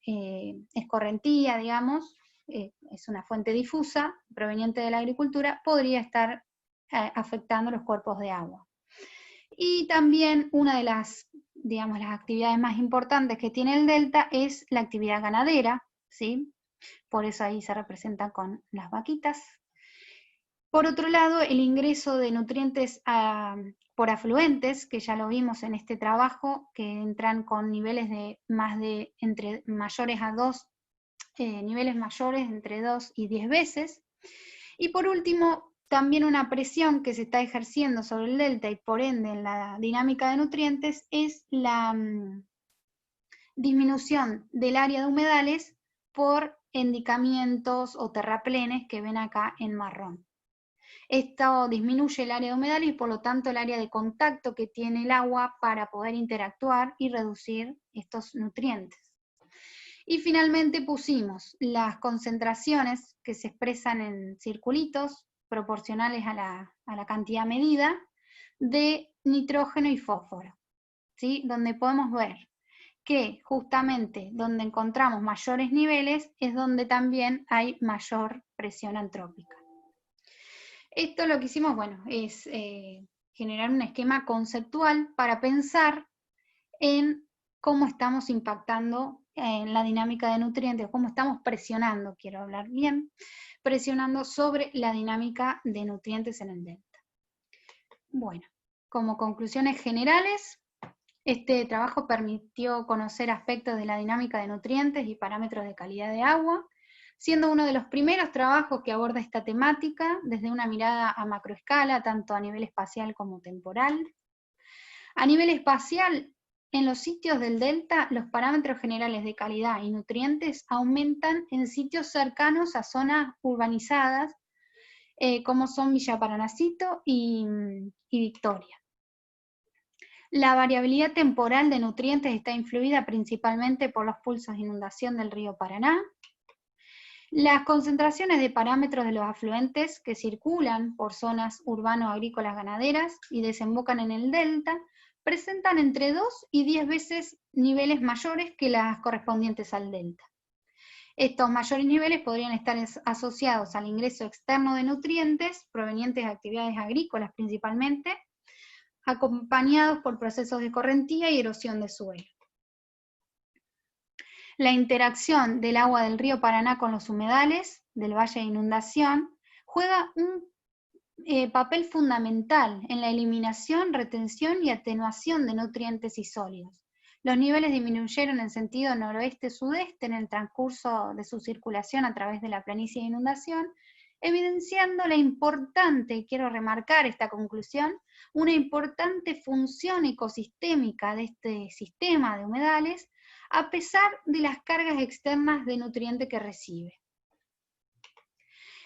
escorrentía, digamos, es una fuente difusa proveniente de la agricultura, podría estar afectando los cuerpos de agua. Y también una de las, digamos, las actividades más importantes que tiene el delta es la actividad ganadera, ¿sí? Por eso ahí se representa con las vaquitas. Por otro lado, el ingreso de nutrientes por afluentes, que ya lo vimos en este trabajo, que entran con niveles de mayores a 2, niveles mayores entre 2 y 10 veces. Y por último, también una presión que se está ejerciendo sobre el delta y por ende en la dinámica de nutrientes es la disminución del área de humedales por endicamientos o terraplenes que ven acá en marrón. Esto disminuye el área de humedal y por lo tanto el área de contacto que tiene el agua para poder interactuar y reducir estos nutrientes. Y finalmente pusimos las concentraciones que se expresan en circulitos proporcionales a la cantidad medida de nitrógeno y fósforo, ¿sí? Donde podemos ver que justamente donde encontramos mayores niveles es donde también hay mayor presión antrópica. Esto lo que hicimos, bueno, es generar un esquema conceptual para pensar en cómo estamos impactando en la dinámica de nutrientes, cómo estamos presionando, quiero hablar bien, presionando sobre la dinámica de nutrientes en el delta. Bueno, como conclusiones generales, este trabajo permitió conocer aspectos de la dinámica de nutrientes y parámetros de calidad de agua, siendo uno de los primeros trabajos que aborda esta temática desde una mirada a macroescala, tanto a nivel espacial como temporal. A nivel espacial, en los sitios del delta, los parámetros generales de calidad y nutrientes aumentan en sitios cercanos a zonas urbanizadas, como son Villa Paranacito y Victoria. La variabilidad temporal de nutrientes está influida principalmente por los pulsos de inundación del río Paraná. Las concentraciones de parámetros de los afluentes que circulan por zonas urbano-agrícolas ganaderas y desembocan en el delta presentan entre 2 y 10 veces niveles mayores que las correspondientes al delta. Estos mayores niveles podrían estar asociados al ingreso externo de nutrientes provenientes de actividades agrícolas principalmente, acompañados por procesos de correntía y erosión de suelo. La interacción del agua del río Paraná con los humedales del valle de inundación juega un papel fundamental en la eliminación, retención y atenuación de nutrientes y sólidos. Los niveles disminuyeron en sentido noroeste-sudeste en el transcurso de su circulación a través de la planicie de inundación, evidenciando la importante, quiero remarcar esta conclusión, una importante función ecosistémica de este sistema de humedales, a pesar de las cargas externas de nutriente que recibe.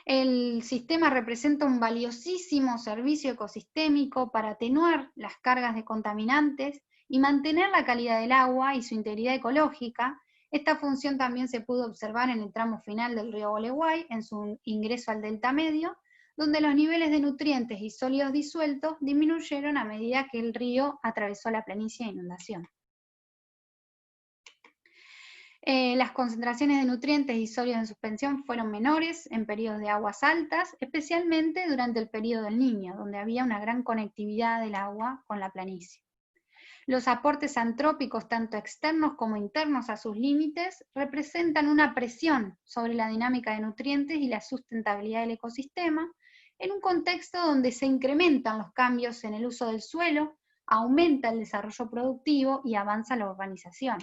El sistema representa un valiosísimo servicio ecosistémico para atenuar las cargas de contaminantes y mantener la calidad del agua y su integridad ecológica. Esta función también se pudo observar en el tramo final del río Gualeguay, en su ingreso al delta medio, donde los niveles de nutrientes y sólidos disueltos disminuyeron a medida que el río atravesó la planicie de inundación. Las concentraciones de nutrientes y sólidos en suspensión fueron menores en periodos de aguas altas, especialmente durante el periodo del Niño, donde había una gran conectividad del agua con la planicie. Los aportes antrópicos, tanto externos como internos a sus límites, representan una presión sobre la dinámica de nutrientes y la sustentabilidad del ecosistema, en un contexto donde se incrementan los cambios en el uso del suelo, aumenta el desarrollo productivo y avanza la urbanización.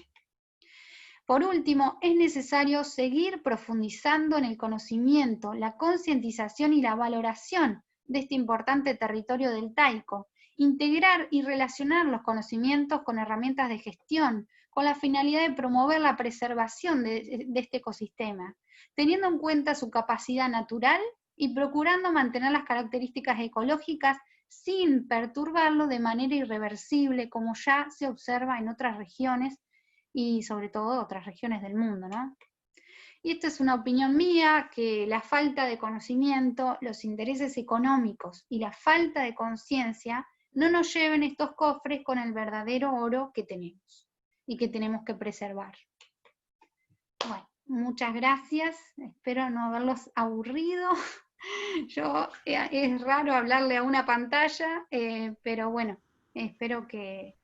Por último, es necesario seguir profundizando en el conocimiento, la concientización y la valoración de este importante territorio deltaico, integrar y relacionar los conocimientos con herramientas de gestión, con la finalidad de promover la preservación de este ecosistema, teniendo en cuenta su capacidad natural y procurando mantener las características ecológicas sin perturbarlo de manera irreversible, como ya se observa en otras regiones y sobre todo otras regiones del mundo, ¿no? Y esta es una opinión mía, que la falta de conocimiento, los intereses económicos y la falta de conciencia no nos lleven estos cofres con el verdadero oro que tenemos y que tenemos que preservar. Bueno, muchas gracias, espero no haberlos aburrido. Es raro hablarle a una pantalla, pero bueno, espero que...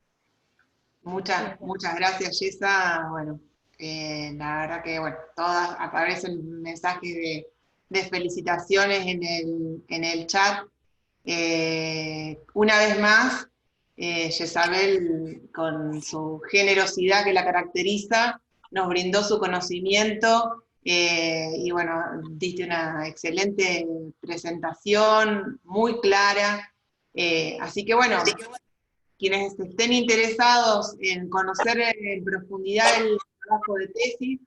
Muchas gracias, Yesa. Bueno, la verdad que, bueno, todas aparecen mensajes de felicitaciones en el chat. Una vez más, Jezabel, con su generosidad que la caracteriza, nos brindó su conocimiento y bueno, diste una excelente presentación, muy clara. Así que bueno, quienes estén interesados en conocer en profundidad el trabajo de tesis,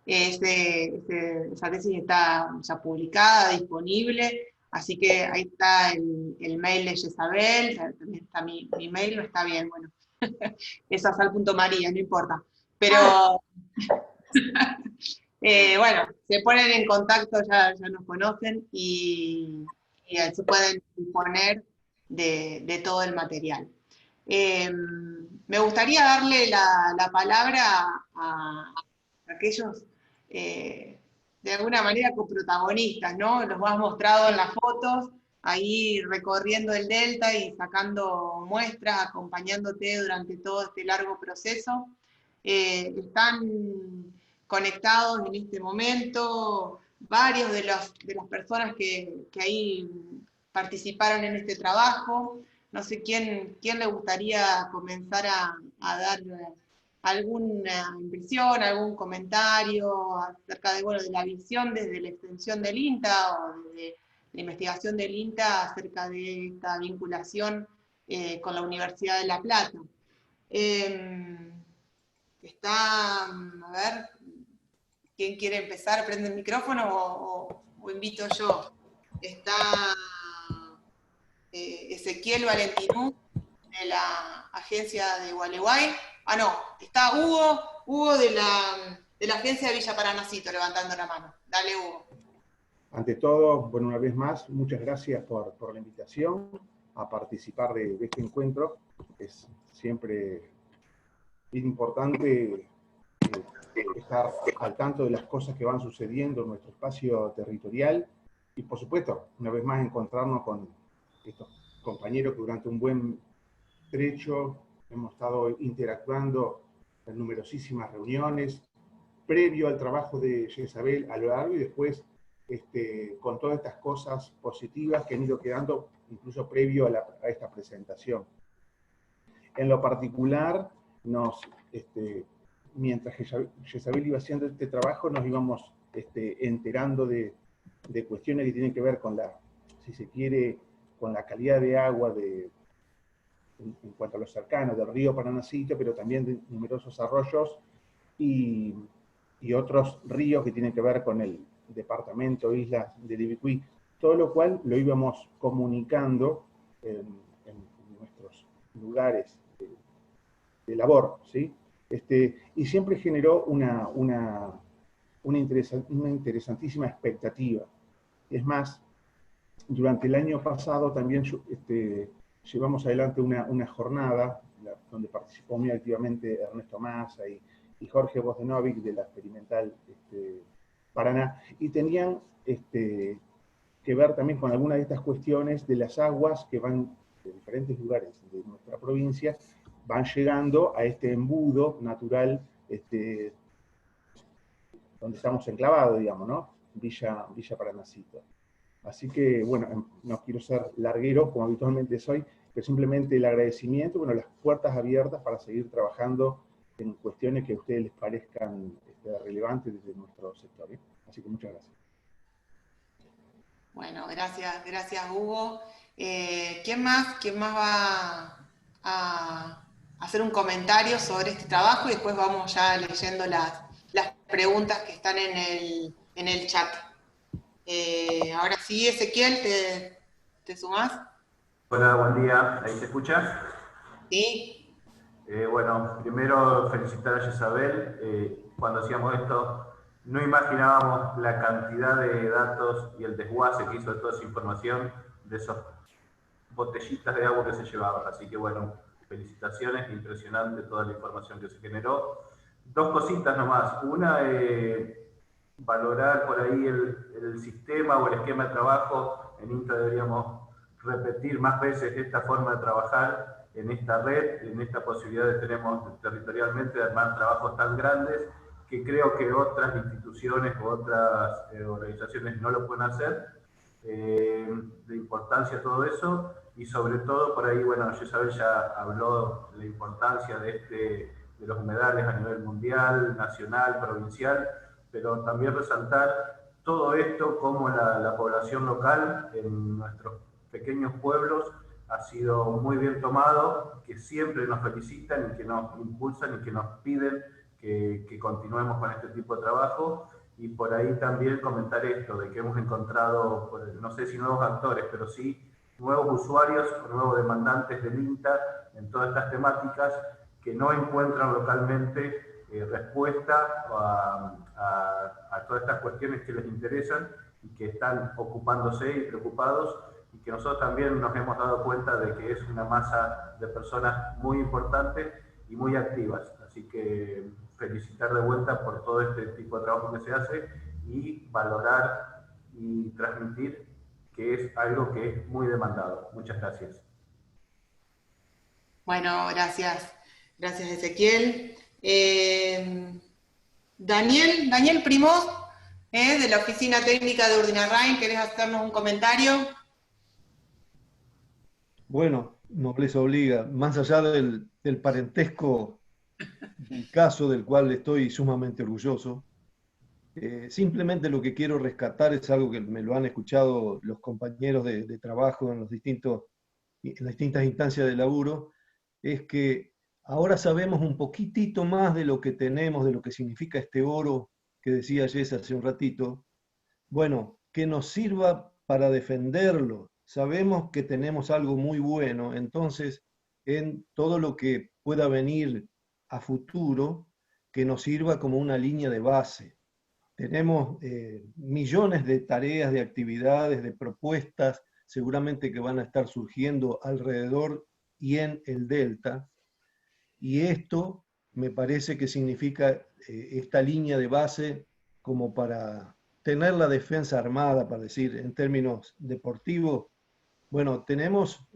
esa tesis está ya publicada, disponible, Así que ahí está el mail de Jezabel, también está mi mail, no está bien, bueno, es asal.maría, no importa. Pero bueno, se ponen en contacto, ya nos conocen y se pueden disponer de todo el material. Me gustaría darle la palabra a aquellos, de alguna manera, coprotagonistas, ¿no? Los has mostrado en las fotos, ahí recorriendo el delta y sacando muestras, acompañándote durante todo este largo proceso. Están conectados en este momento varios de las personas que ahí participaron en este trabajo. No sé quién le gustaría comenzar a dar alguna impresión, algún comentario acerca de, bueno, de la visión desde la extensión del INTA o desde la investigación del INTA acerca de esta vinculación con la Universidad de La Plata. Está, a ver, ¿quién quiere empezar? ¿Prende el micrófono o invito yo? Está Ezequiel Valentinú, de la agencia de Gualeguay. Ah, no, está Hugo de la agencia de Villa Paranacito, levantando la mano. Dale, Hugo. Ante todo, bueno, una vez más, muchas gracias por la invitación a participar de este encuentro. Es siempre importante estar al tanto de las cosas que van sucediendo en nuestro espacio territorial y, por supuesto, una vez más encontrarnos con estos compañeros que durante un buen trecho hemos estado interactuando en numerosísimas reuniones, previo al trabajo de Jezabel a lo largo y después con todas estas cosas positivas que han ido quedando incluso previo a esta presentación. En lo particular, mientras Jezabel iba haciendo este trabajo, nos íbamos enterando de cuestiones que tienen que ver con si se quiere, con la calidad de agua en cuanto a los cercanos del río Paranacito, pero también de numerosos arroyos y otros ríos que tienen que ver con el departamento, islas de Ibicuí, todo lo cual lo íbamos comunicando en nuestros lugares de labor, ¿sí? Y siempre generó una interesantísima expectativa. Es más, durante el año pasado también llevamos adelante una jornada donde participó muy activamente Ernesto Massa y Jorge Bosdenovic de la Experimental Paraná, y tenían que ver también con algunas de estas cuestiones de las aguas que van de diferentes lugares de nuestra provincia, van llegando a este embudo natural donde estamos enclavados, digamos, ¿no? Villa Paranacito. Así que, bueno, no quiero ser larguero, como habitualmente soy, pero simplemente el agradecimiento, bueno, las puertas abiertas para seguir trabajando en cuestiones que a ustedes les parezcan relevantes desde nuestro sector, ¿eh? Así que muchas gracias. Bueno, gracias Hugo. ¿Quién más va a hacer un comentario sobre este trabajo? Y después vamos ya leyendo las preguntas que están en el chat. Ahora sí, Ezequiel, ¿te sumás? Hola, buen día. ¿Ahí se escucha? Sí. Bueno, primero felicitar a Jezabel. Cuando hacíamos esto, no imaginábamos la cantidad de datos y el desguace que hizo de toda esa información de esas botellitas de agua que se llevaban. Así que bueno, felicitaciones, impresionante toda la información que se generó. Dos cositas nomás. Una, valorar por ahí el sistema o el esquema de trabajo. En INTA deberíamos repetir más veces esta forma de trabajar en esta red, en esta posibilidad que tenemos territorialmente de armar trabajos tan grandes que creo que otras instituciones o otras organizaciones no lo pueden hacer. De importancia de todo eso y sobre todo por ahí, bueno, Jezabel ya habló de la importancia de los humedales a nivel mundial, nacional, provincial, pero también resaltar todo esto como la población local en nuestros pequeños pueblos ha sido muy bien tomado, que siempre nos felicitan y que nos impulsan y que nos piden que continuemos con este tipo de trabajo. y por ahí también comentar esto, de que hemos encontrado, no sé si nuevos actores, pero sí nuevos usuarios o nuevos demandantes del INTA en todas estas temáticas que no encuentran localmente respuesta a todas estas cuestiones que les interesan y que están ocupándose y preocupados, y que nosotros también nos hemos dado cuenta de que es una masa de personas muy importante y muy activas. Así que felicitar de vuelta por todo este tipo de trabajo que se hace y valorar y transmitir que es algo que es muy demandado. Muchas gracias. Bueno, gracias. Gracias, Ezequiel. Daniel Primós, de la Oficina Técnica de Urdinarrain, ¿querés hacernos un comentario? Bueno, nobleza obliga, más allá del parentesco del caso del cual estoy sumamente orgulloso, simplemente lo que quiero rescatar es algo que me lo han escuchado los compañeros de trabajo en las distintas instancias de laburo, es que ahora sabemos un poquitito más de lo que tenemos, de lo que significa este oro que decía Jess hace un ratito. Bueno, que nos sirva para defenderlo. Sabemos que tenemos algo muy bueno, entonces en todo lo que pueda venir a futuro, que nos sirva como una línea de base. Tenemos millones de tareas, de actividades, de propuestas, seguramente que van a estar surgiendo alrededor y en el Delta, y esto me parece que significa esta línea de base como para tener la defensa armada, para decir en términos deportivos. Bueno, tenemos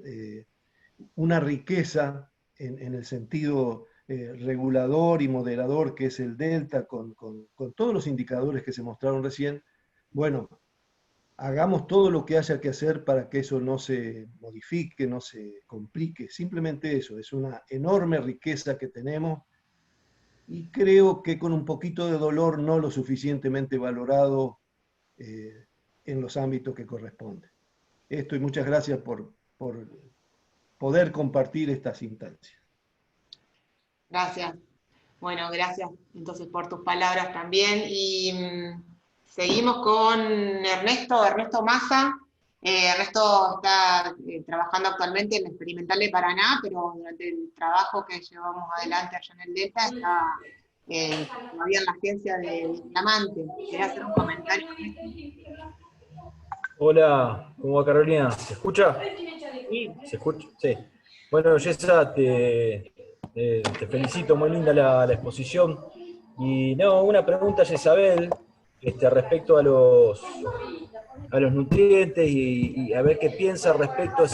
una riqueza en el sentido regulador y moderador que es el Delta, con todos los indicadores que se mostraron recién. Bueno, hagamos todo lo que haya que hacer para que eso no se modifique, no se complique. Simplemente eso, es una enorme riqueza que tenemos y creo que con un poquito de dolor no lo suficientemente valorado en los ámbitos que corresponden. Esto, y muchas gracias por poder compartir estas instancias. Gracias. Bueno, gracias entonces por tus palabras también. Y seguimos con Ernesto Massa. Ernesto está trabajando actualmente en la Experimental de Paraná, pero durante el trabajo que llevamos adelante allá en el Delta está todavía en la agencia de Diamante. ¿Querés hacer un comentario? Hola, ¿cómo va Carolina? ¿Se escucha? Sí. ¿Se escucha? Sí. Bueno, Yesa, te felicito, muy linda la exposición. Y no, una pregunta, Yesabel, respecto a los nutrientes y a ver qué piensa respecto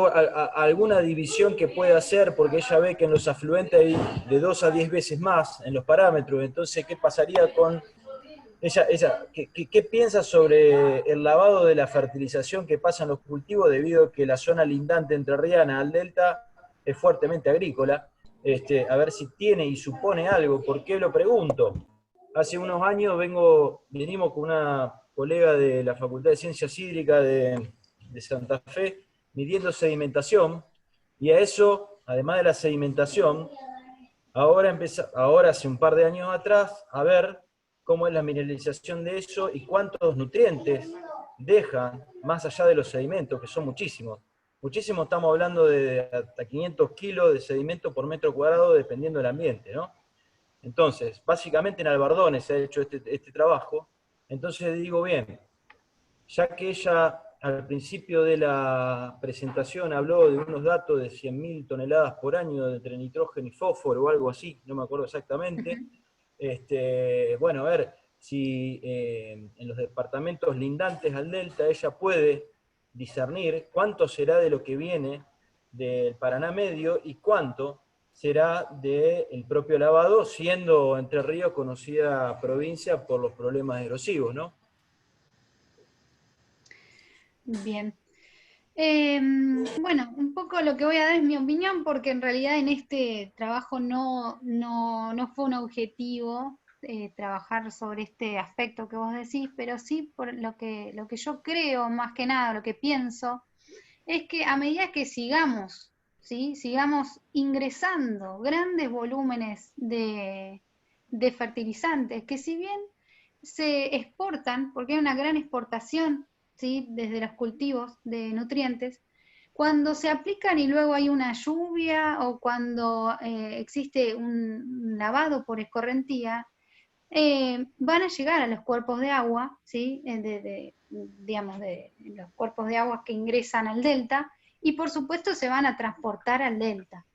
a alguna división que pueda hacer, porque ella ve que en los afluentes hay de 2 a 10 veces más en los parámetros. Entonces, ¿qué pasaría con ¿qué piensa sobre el lavado de la fertilización que pasa en los cultivos debido a que la zona lindante entrerriana al delta es fuertemente agrícola? A ver si tiene y supone algo. ¿Por qué lo pregunto? Hace unos años venimos con una colega de la Facultad de Ciencias Hídricas de Santa Fe midiendo sedimentación, y a eso, además de la sedimentación, ahora hace un par de años atrás, a ver cómo es la mineralización de eso y cuántos nutrientes dejan más allá de los sedimentos, que son muchísimos. Muchísimos, estamos hablando de hasta 500 kilos de sedimento por metro cuadrado, dependiendo del ambiente, ¿no? Entonces, básicamente en Albardones se ha hecho este trabajo. Entonces digo, bien, ya que ella al principio de la presentación habló de unos datos de 100.000 toneladas por año entre nitrógeno y fósforo o algo así, no me acuerdo exactamente. Bueno, a ver si en los departamentos lindantes al delta ella puede discernir cuánto será de lo que viene del Paraná Medio y cuánto será del propio lavado, siendo Entre Ríos conocida provincia por los problemas erosivos, ¿no? Bien. Bueno, un poco lo que voy a dar es mi opinión, porque en realidad en este trabajo no fue un objetivo trabajar sobre este aspecto que vos decís, pero sí por lo que yo creo, más que nada, lo que pienso, es que a medida que sigamos ingresando grandes volúmenes de de fertilizantes, que si bien se exportan, porque hay una gran exportación, ¿sí?, desde los cultivos de nutrientes, cuando se aplican y luego hay una lluvia o cuando existe un lavado por escorrentía, van a llegar a los cuerpos de agua, ¿sí?, digamos, de los cuerpos de agua que ingresan al delta, y por supuesto se van a transportar al delta.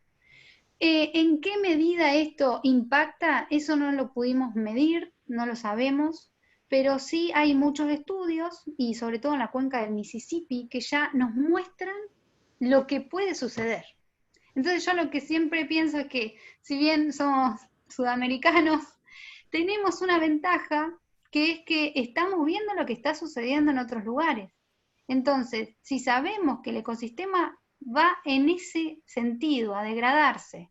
¿En qué medida esto impacta? Eso no lo pudimos medir, no lo sabemos, pero sí hay muchos estudios, y sobre todo en la cuenca del Mississippi, que ya nos muestran lo que puede suceder. Entonces yo lo que siempre pienso es que, si bien somos sudamericanos, tenemos una ventaja, que es que estamos viendo lo que está sucediendo en otros lugares. Entonces, si sabemos que el ecosistema va en ese sentido, a degradarse,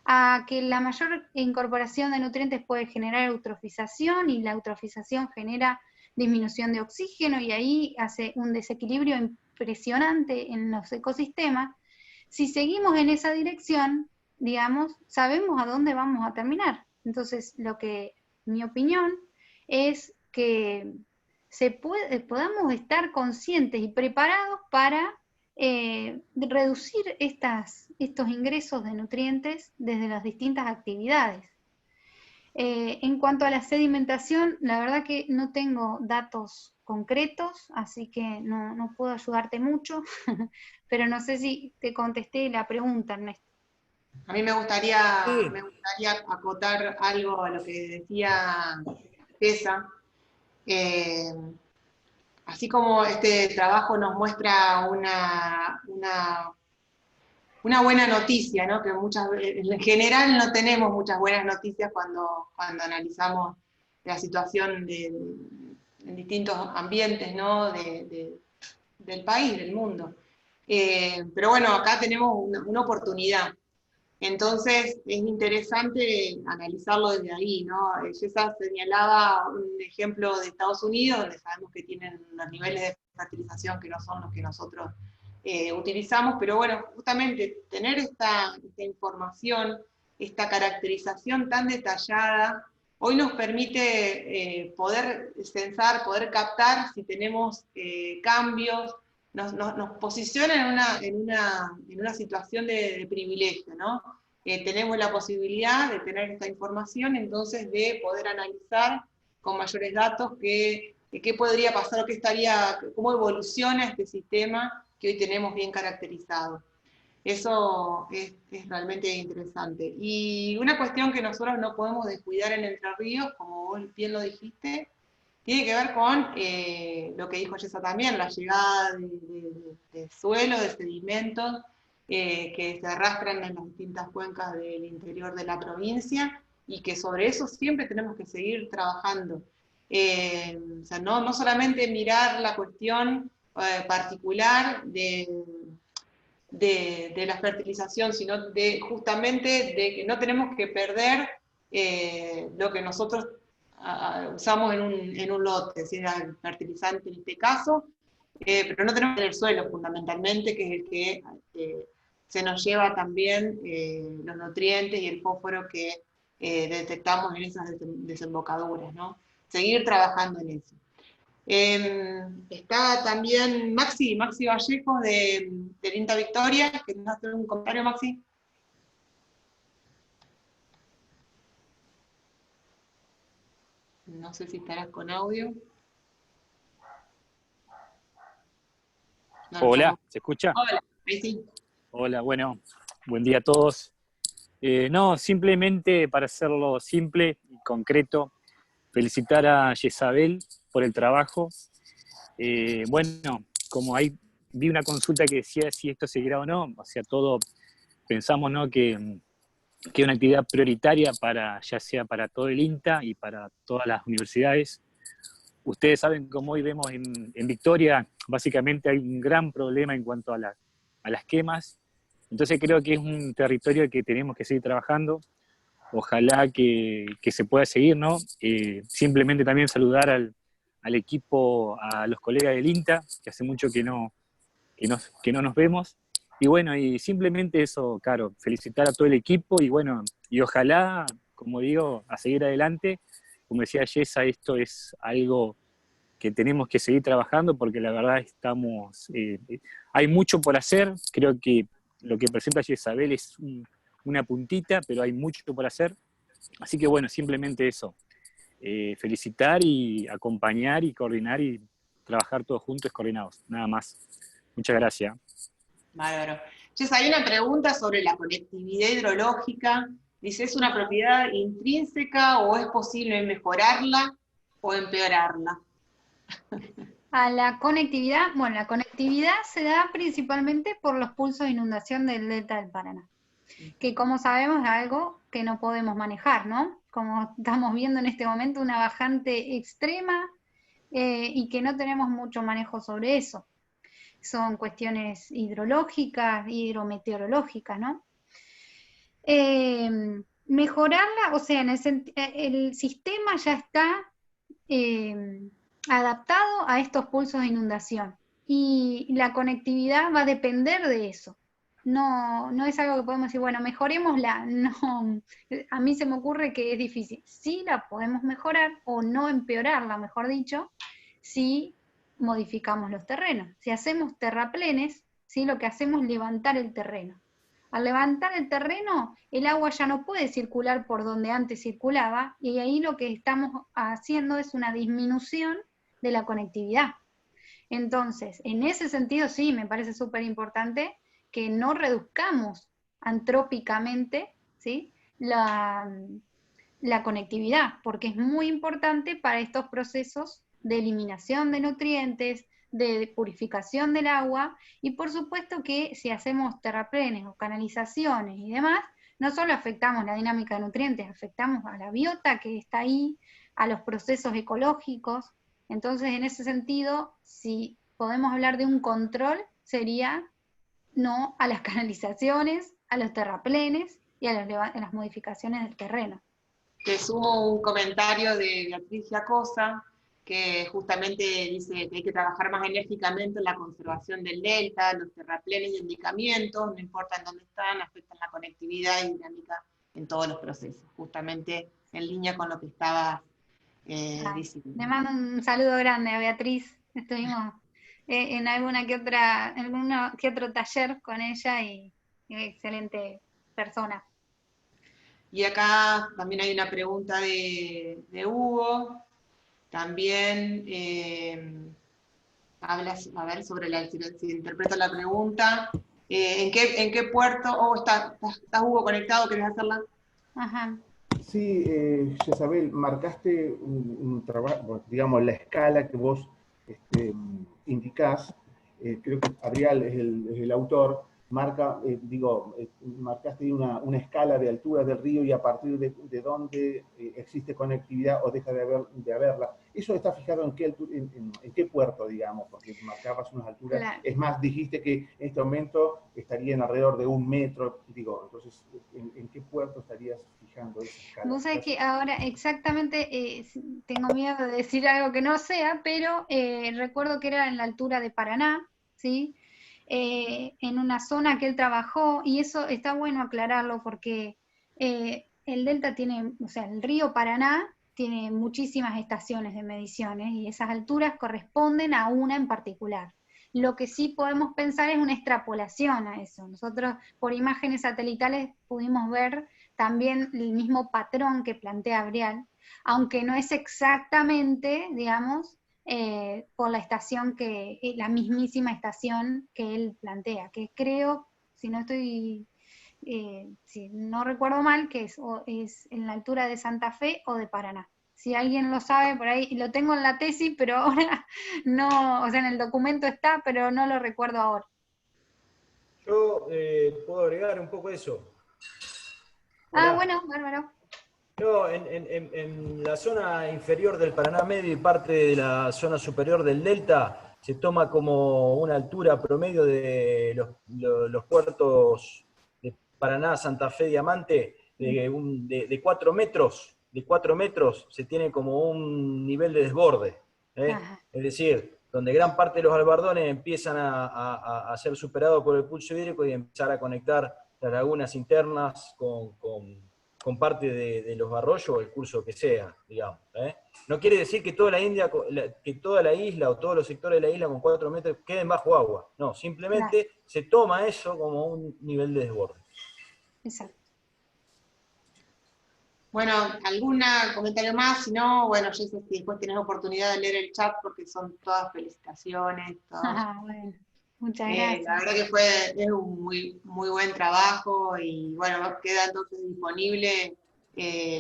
a que la mayor incorporación de nutrientes puede generar eutrofización, y la eutrofización genera disminución de oxígeno, y ahí hace un desequilibrio impresionante en los ecosistemas. Si seguimos en esa dirección, digamos, sabemos a dónde vamos a terminar. Entonces, mi opinión es que podamos estar conscientes y preparados para reducir estos ingresos de nutrientes desde las distintas actividades. En cuanto a la sedimentación, la verdad que no tengo datos concretos, así que no puedo ayudarte mucho, pero no sé si te contesté la pregunta, Ernesto. A mí me gustaría acotar algo a lo que decía Tessa. Así como este trabajo nos muestra una buena noticia, ¿no?, que en general no tenemos muchas buenas noticias cuando analizamos la situación en distintos ambientes, ¿no?, del país, del mundo. Pero bueno, acá tenemos una oportunidad. Entonces es interesante analizarlo desde ahí, ¿no? Yesa señalaba un ejemplo de Estados Unidos, donde sabemos que tienen unos niveles de fertilización que no son los que nosotros utilizamos, pero bueno, justamente tener esta información, esta caracterización tan detallada, hoy nos permite poder censar, poder captar si tenemos cambios, nos posiciona en una situación de privilegio, ¿no? Tenemos la posibilidad de tener esta información, entonces de poder analizar con mayores datos qué podría pasar, cómo evoluciona este sistema que hoy tenemos bien caracterizado. Eso es realmente interesante. Y una cuestión que nosotros no podemos descuidar en Entre Ríos, como vos bien lo dijiste, tiene que ver con lo que dijo Yesa también, la llegada de suelo, de sedimentos que se arrastran en las distintas cuencas del interior de la provincia, y que sobre eso siempre tenemos que seguir trabajando. O sea, no solamente mirar la cuestión particular de la fertilización, sino justamente de que no tenemos que perder lo que nosotros usamos en un lote, es decir, el fertilizante en este caso, pero no tenemos el suelo fundamentalmente, que es el que se nos lleva también los nutrientes y el fósforo que detectamos en esas desembocaduras, ¿no? Seguir trabajando en eso. Está también Maxi Vallejos del INTA Victoria, que nos hace un comentario, Maxi. No sé si estarás con audio. No, Hola, estamos... ¿se escucha? Hola, ahí sí. Hola, bueno, buen día a todos. No, simplemente para hacerlo simple y concreto, felicitar a Yesabel por el trabajo. Bueno, como ahí vi una consulta que decía si esto seguirá o no, o sea, todo pensamos, ¿no?, que es una actividad prioritaria ya sea para todo el INTA y para todas las universidades. Ustedes saben, como hoy vemos en Victoria, básicamente hay un gran problema en cuanto a las quemas. Entonces creo que es un territorio que tenemos que seguir trabajando. Ojalá que se pueda seguir, ¿no? Simplemente también saludar al equipo, a los colegas del INTA, que hace mucho que no nos vemos. Y bueno, y simplemente eso, Caro, felicitar a todo el equipo y bueno, y ojalá como digo, a seguir adelante. Como decía Yesa, esto es algo que tenemos que seguir trabajando porque la verdad hay mucho por hacer. Creo que lo que presenta Yesabel es una puntita, pero hay mucho por hacer. Así que bueno, simplemente eso. Felicitar y acompañar y coordinar y trabajar todos juntos coordinados, nada más. Muchas gracias. Bárbaro. Jess, hay una pregunta sobre la conectividad hidrológica. Dice, ¿es una propiedad intrínseca o es posible mejorarla o empeorarla? A la conectividad, bueno, la conectividad se da principalmente por los pulsos de inundación del delta del Paraná, que como sabemos es algo que no podemos manejar, ¿no? Como estamos viendo en este momento, una bajante extrema y que no tenemos mucho manejo sobre eso. Son cuestiones hidrológicas, hidrometeorológicas, ¿no? Mejorarla, o sea, el sistema ya está adaptado a estos pulsos de inundación y la conectividad va a depender de eso. No es algo que podemos decir, bueno, mejorémosla. No, a mí se me ocurre que es difícil. Sí la podemos mejorar o no empeorarla, mejor dicho, si modificamos los terrenos. Si hacemos terraplenes, ¿sí? Lo que hacemos es levantar el terreno. Al levantar el terreno, el agua ya no puede circular por donde antes circulaba, y ahí lo que estamos haciendo es una disminución de la conectividad. Entonces, en ese sentido sí, me parece súper importante que no reduzcamos antrópicamente, ¿sí? la conectividad, porque es muy importante para estos procesos de eliminación de nutrientes, de purificación del agua, y por supuesto que si hacemos terraplenes o canalizaciones y demás, no solo afectamos la dinámica de nutrientes, afectamos a la biota que está ahí, a los procesos ecológicos. Entonces, en ese sentido, si podemos hablar de un control, sería no a las canalizaciones, a los terraplenes y a las modificaciones del terreno. Te sumo un comentario de Beatriz Giacosa, que justamente dice que hay que trabajar más enérgicamente en la conservación del delta, los terraplenes y indicamientos, no importa en dónde están, afectan la conectividad y dinámica en todos los procesos, justamente en línea con lo que estabas diciendo. Le mando un saludo grande a Beatriz, estuvimos en alguno que otro taller con ella y excelente persona. Y acá también hay una pregunta de Hugo. También hablas, a ver, sobre si interpreto la pregunta. ¿En qué puerto? ¿Estás Hugo conectado? ¿Querés hacerla? Ajá. Sí, Jezabel, marcaste un trabajo, digamos, la escala que vos indicás. Creo que Adrián es el autor. Marcaste una escala de altura del río y a partir de dónde existe conectividad o deja de haberla. ¿Eso está fijado en qué puerto, digamos? Porque marcabas unas alturas. Claro. Es más, dijiste que en este momento estarían alrededor de 1 metro. Entonces, ¿en qué puerto estarías fijando esa escala? Vos sabés que ahora exactamente tengo miedo de decir algo que no sea, pero recuerdo que era en la altura de Paraná, ¿sí? En una zona que él trabajó, y eso está bueno aclararlo porque el delta tiene, o sea, el río Paraná tiene muchísimas estaciones de mediciones y esas alturas corresponden a una en particular. Lo que sí podemos pensar es una extrapolación a eso. Nosotros por imágenes satelitales pudimos ver también el mismo patrón que plantea Brial, aunque no es exactamente, digamos, por la estación la mismísima estación que él plantea, que creo, si no recuerdo mal, que es en la altura de Santa Fe o de Paraná. Si alguien lo sabe por ahí, lo tengo en la tesis, pero ahora no, o sea, en el documento está, pero no lo recuerdo ahora. Yo puedo agregar un poco eso. Hola. Bueno, bárbaro. No, en la zona inferior del Paraná Medio y parte de la zona superior del Delta se toma como una altura promedio de los puertos de Paraná, Santa Fe, Diamante, de 4 metros. De 4 metros se tiene como un nivel de desborde. Es decir, donde gran parte de los albardones empiezan a ser superados por el pulso hídrico y empezar a conectar las lagunas internas con parte de los arroyos o el curso que sea, digamos. No quiere decir que toda la isla o todos los sectores de la isla con 4 metros queden bajo agua. No, simplemente se toma eso como un nivel de desborde. Exacto. Bueno, ¿algún comentario más? Si no, bueno, yo sé si después tenés oportunidad de leer el chat porque son todas felicitaciones. Bueno, muchas gracias. La verdad que es un muy buen trabajo y bueno, queda entonces disponible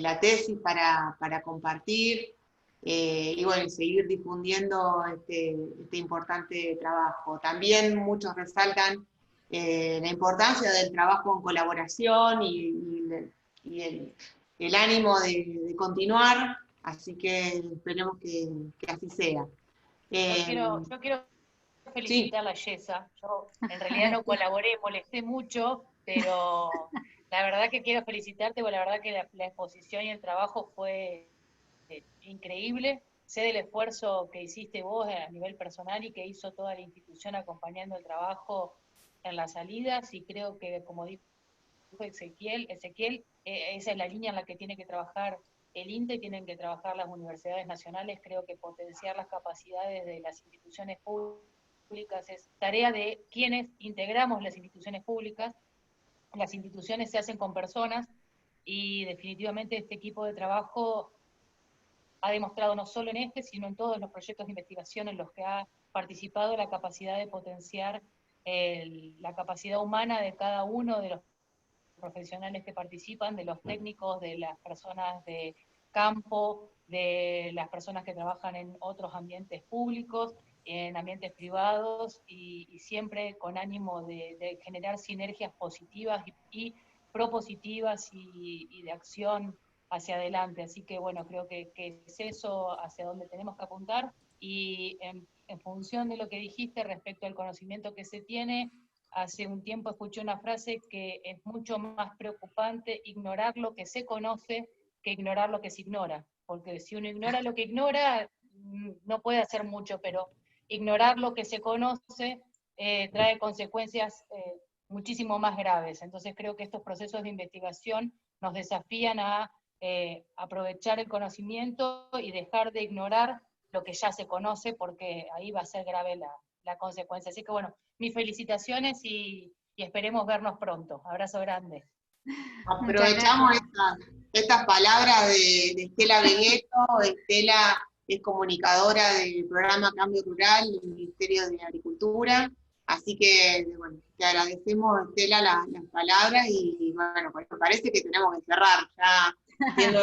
la tesis para compartir y bueno, seguir difundiendo este importante trabajo. También muchos resaltan la importancia del trabajo en colaboración y el ánimo de continuar, así que esperemos que así sea. Yo quiero felicitar a la Yesa. Yo en realidad no colaboré, molesté mucho, pero la verdad que quiero felicitarte, porque la verdad que la exposición y el trabajo fue increíble. Sé del esfuerzo que hiciste vos a nivel personal y que hizo toda la institución acompañando el trabajo en las salidas, y creo que, como dijo Ezequiel, esa es la línea en la que tiene que trabajar el INTE, tienen que trabajar las universidades nacionales. Creo que potenciar las capacidades de las instituciones públicas es tarea de quienes integramos las instituciones públicas. Las instituciones se hacen con personas, y definitivamente este equipo de trabajo ha demostrado, no solo en este, sino en todos los proyectos de investigación en los que ha participado, la capacidad de potenciar la capacidad humana de cada uno de los profesionales que participan, de los técnicos, de las personas de campo, de las personas que trabajan en otros ambientes públicos, en ambientes privados, y siempre con ánimo de generar sinergias positivas y propositivas y de acción hacia adelante. Así que bueno, creo que es eso hacia donde tenemos que apuntar, y en función de lo que dijiste respecto al conocimiento que se tiene, hace un tiempo escuché una frase que es mucho más preocupante ignorar lo que se conoce que ignorar lo que se ignora, porque si uno ignora lo que ignora, no puede hacer mucho, pero ignorar lo que se conoce trae consecuencias muchísimo más graves. Entonces creo que estos procesos de investigación nos desafían a aprovechar el conocimiento y dejar de ignorar lo que ya se conoce, porque ahí va a ser grave la consecuencia. Así que bueno, mis felicitaciones y esperemos vernos pronto. Abrazo grande. Aprovechamos estas palabras de Estela Begueto. Estela es comunicadora del programa Cambio Rural del Ministerio de Agricultura, así que bueno, te agradecemos, Estela, las palabras, y bueno, pues me parece que tenemos que cerrar ya viendo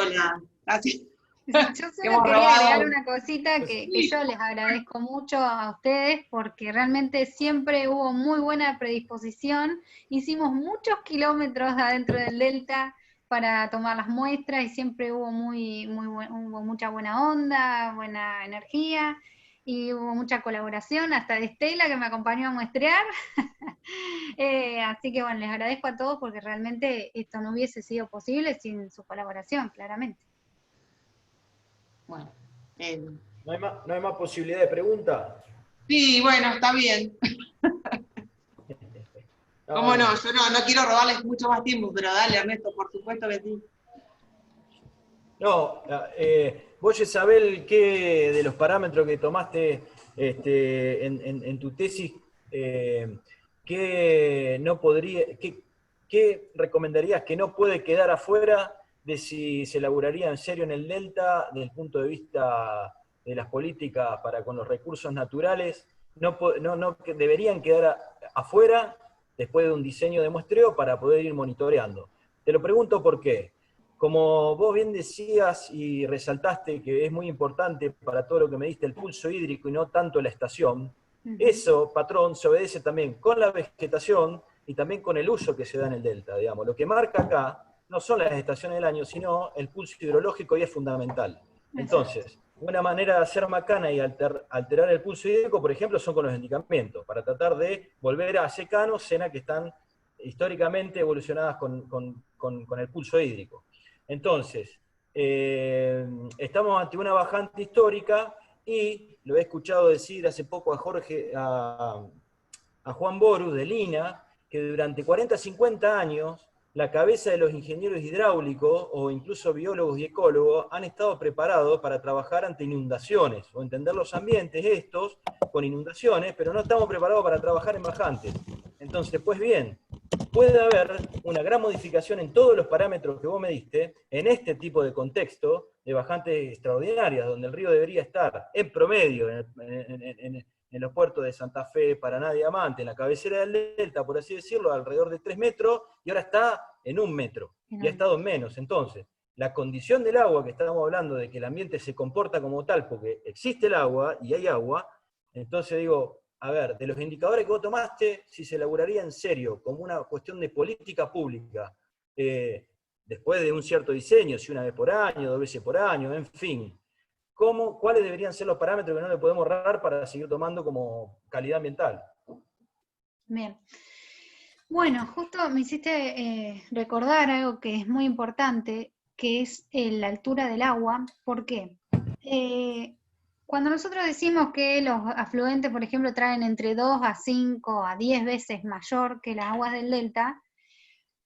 casi. Yo solo quería agregar una cosita que yo les agradezco mucho a ustedes, porque realmente siempre hubo muy buena predisposición. Hicimos muchos kilómetros adentro del delta para tomar las muestras, y siempre hubo hubo mucha buena onda, buena energía, y hubo mucha colaboración, hasta de Estela, que me acompañó a muestrear. Así que bueno, les agradezco a todos, porque realmente esto no hubiese sido posible sin su colaboración, claramente. Bueno, ¿No hay más posibilidad de pregunta? sí, bueno, está bien. ¿Cómo no? Yo no quiero robarles mucho más tiempo, pero dale, Ernesto, por supuesto que sí. No, vos, Isabel, ¿qué de los parámetros que tomaste en tu tesis, qué recomendarías que no puede quedar afuera de si se elaboraría en serio en el Delta, desde el punto de vista de las políticas para con los recursos naturales? No que deberían quedar afuera después de un diseño de muestreo para poder ir monitoreando. Te lo pregunto por qué. Como vos bien decías y resaltaste que es muy importante para todo lo que me diste el pulso hídrico y no tanto la estación, eso, patrón, se obedece también con la vegetación y también con el uso que se da en el delta, digamos. Lo que marca acá no son las estaciones del año, sino el pulso hidrológico, y es fundamental. Entonces, una manera de hacer macana y alterar el pulso hídrico, por ejemplo, son con los endicamientos, para tratar de volver a secanos, zonas que están históricamente evolucionadas con el pulso hídrico. Entonces, estamos ante una bajante histórica, y lo he escuchado decir hace poco a Juan Borus de Lina, que durante 40, 50 años la cabeza de los ingenieros hidráulicos o incluso biólogos y ecólogos han estado preparados para trabajar ante inundaciones o entender los ambientes estos con inundaciones, pero no estamos preparados para trabajar en bajantes. Entonces, pues bien, puede haber una gran modificación en todos los parámetros que vos me diste en este tipo de contexto de bajantes extraordinarias, donde el río debería estar en promedio en los puertos de Santa Fe, Paraná, Diamante, en la cabecera del delta, por así decirlo, alrededor de 3 metros, y ahora está en 1 metro, y ha estado en menos. Entonces, la condición del agua, que estábamos hablando de que el ambiente se comporta como tal, porque existe el agua, y hay agua, entonces digo, a ver, de los indicadores que vos tomaste, si se elaboraría en serio, como una cuestión de política pública, después de un cierto diseño, si una vez por año, 2 veces por año, en fin, ¿cuáles deberían ser los parámetros que no le podemos errar para seguir tomando como calidad ambiental? Bien. Bueno, justo me hiciste recordar algo que es muy importante, que es la altura del agua. ¿Por qué? Cuando nosotros decimos que los afluentes, por ejemplo, traen entre 2 a 5 a 10 veces mayor que las aguas del delta,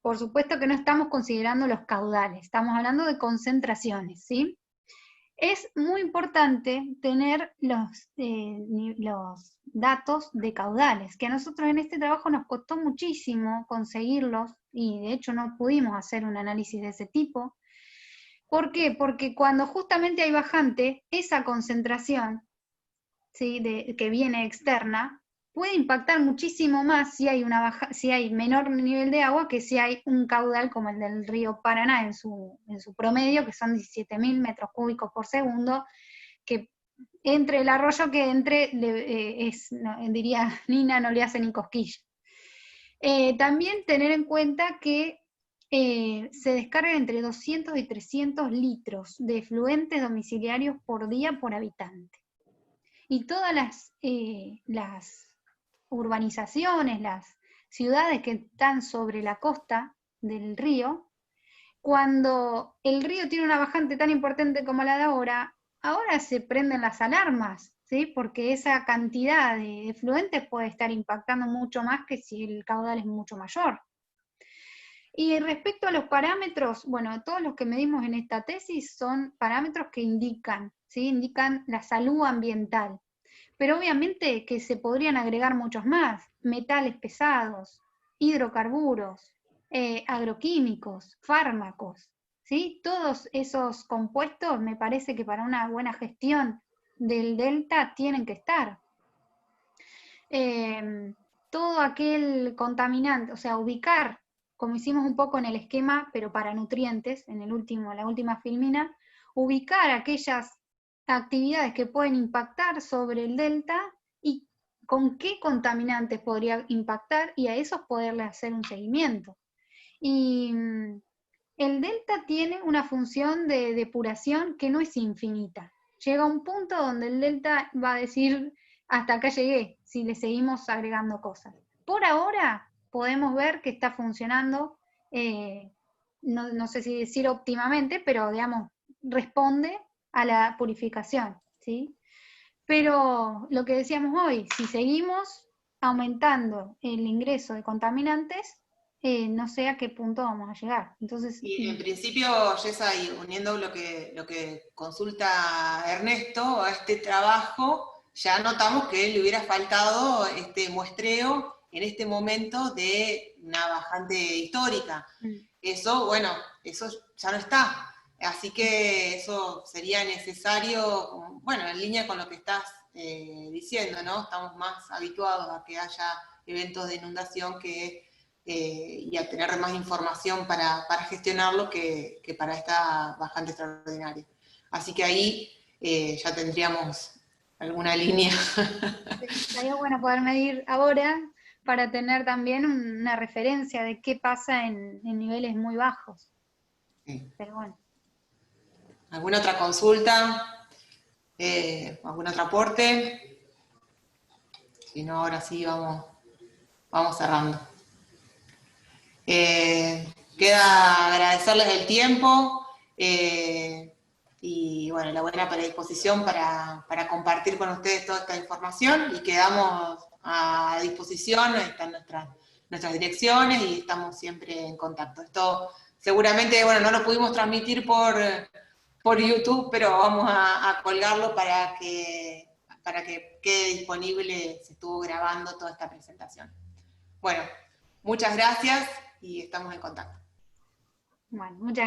por supuesto que no estamos considerando los caudales, estamos hablando de concentraciones, ¿sí? Es muy importante tener los datos de caudales, que a nosotros en este trabajo nos costó muchísimo conseguirlos, y de hecho no pudimos hacer un análisis de ese tipo. ¿Por qué? Porque cuando justamente hay bajante, esa concentración, ¿sí?, que viene externa, puede impactar muchísimo más si hay menor nivel de agua que si hay un caudal como el del río Paraná en su promedio, que son 17.000 metros cúbicos por segundo, que entre el arroyo que entre, diría Nina, no le hace ni cosquilla. También tener en cuenta que se descargan entre 200 y 300 litros de efluentes domiciliarios por día por habitante. Y todas las urbanizaciones, las ciudades que están sobre la costa del río, cuando el río tiene una bajante tan importante como la de ahora se prenden las alarmas, ¿sí? Porque esa cantidad de efluentes puede estar impactando mucho más que si el caudal es mucho mayor. Y respecto a los parámetros, bueno, todos los que medimos en esta tesis son parámetros que indican, ¿sí?, indican la salud ambiental. Pero obviamente que se podrían agregar muchos más: metales pesados, hidrocarburos, agroquímicos, fármacos, ¿sí? Todos esos compuestos me parece que para una buena gestión del delta tienen que estar. Todo aquel contaminante, o sea, ubicar, como hicimos un poco en el esquema, pero para nutrientes, en la última filmina, ubicar aquellas actividades que pueden impactar sobre el delta y con qué contaminantes podría impactar, y a esos poderle hacer un seguimiento. Y el delta tiene una función de depuración que no es infinita. Llega un punto donde el delta va a decir, hasta acá llegué, si le seguimos agregando cosas. Por ahora podemos ver que está funcionando, no sé si decir óptimamente, pero digamos, responde a la purificación, ¿sí? Pero lo que decíamos hoy, si seguimos aumentando el ingreso de contaminantes, no sé a qué punto vamos a llegar. Entonces, y en principio, Yesa, y uniendo lo que consulta Ernesto, a este trabajo, ya notamos que le hubiera faltado este muestreo en este momento de una bajante histórica. Eso, bueno, eso ya no está. Así que eso sería necesario, bueno, en línea con lo que estás diciendo, ¿no? Estamos más habituados a que haya eventos de inundación y a tener más información para gestionarlo que para esta bajante extraordinaria. Así que ahí ya tendríamos alguna línea. Sería bueno poder medir ahora para tener también una referencia de qué pasa en niveles muy bajos. Sí. Pero bueno. ¿Alguna otra consulta? ¿Algún otro aporte? Si no, ahora sí vamos cerrando. Queda agradecerles el tiempo y bueno, la buena predisposición para compartir con ustedes toda esta información, y quedamos a disposición. Están nuestras direcciones y estamos siempre en contacto. Esto seguramente, bueno, no lo pudimos transmitir por YouTube, pero vamos a colgarlo para que quede disponible, se estuvo grabando toda esta presentación. Bueno, muchas gracias y estamos en contacto. Bueno, muchas gracias.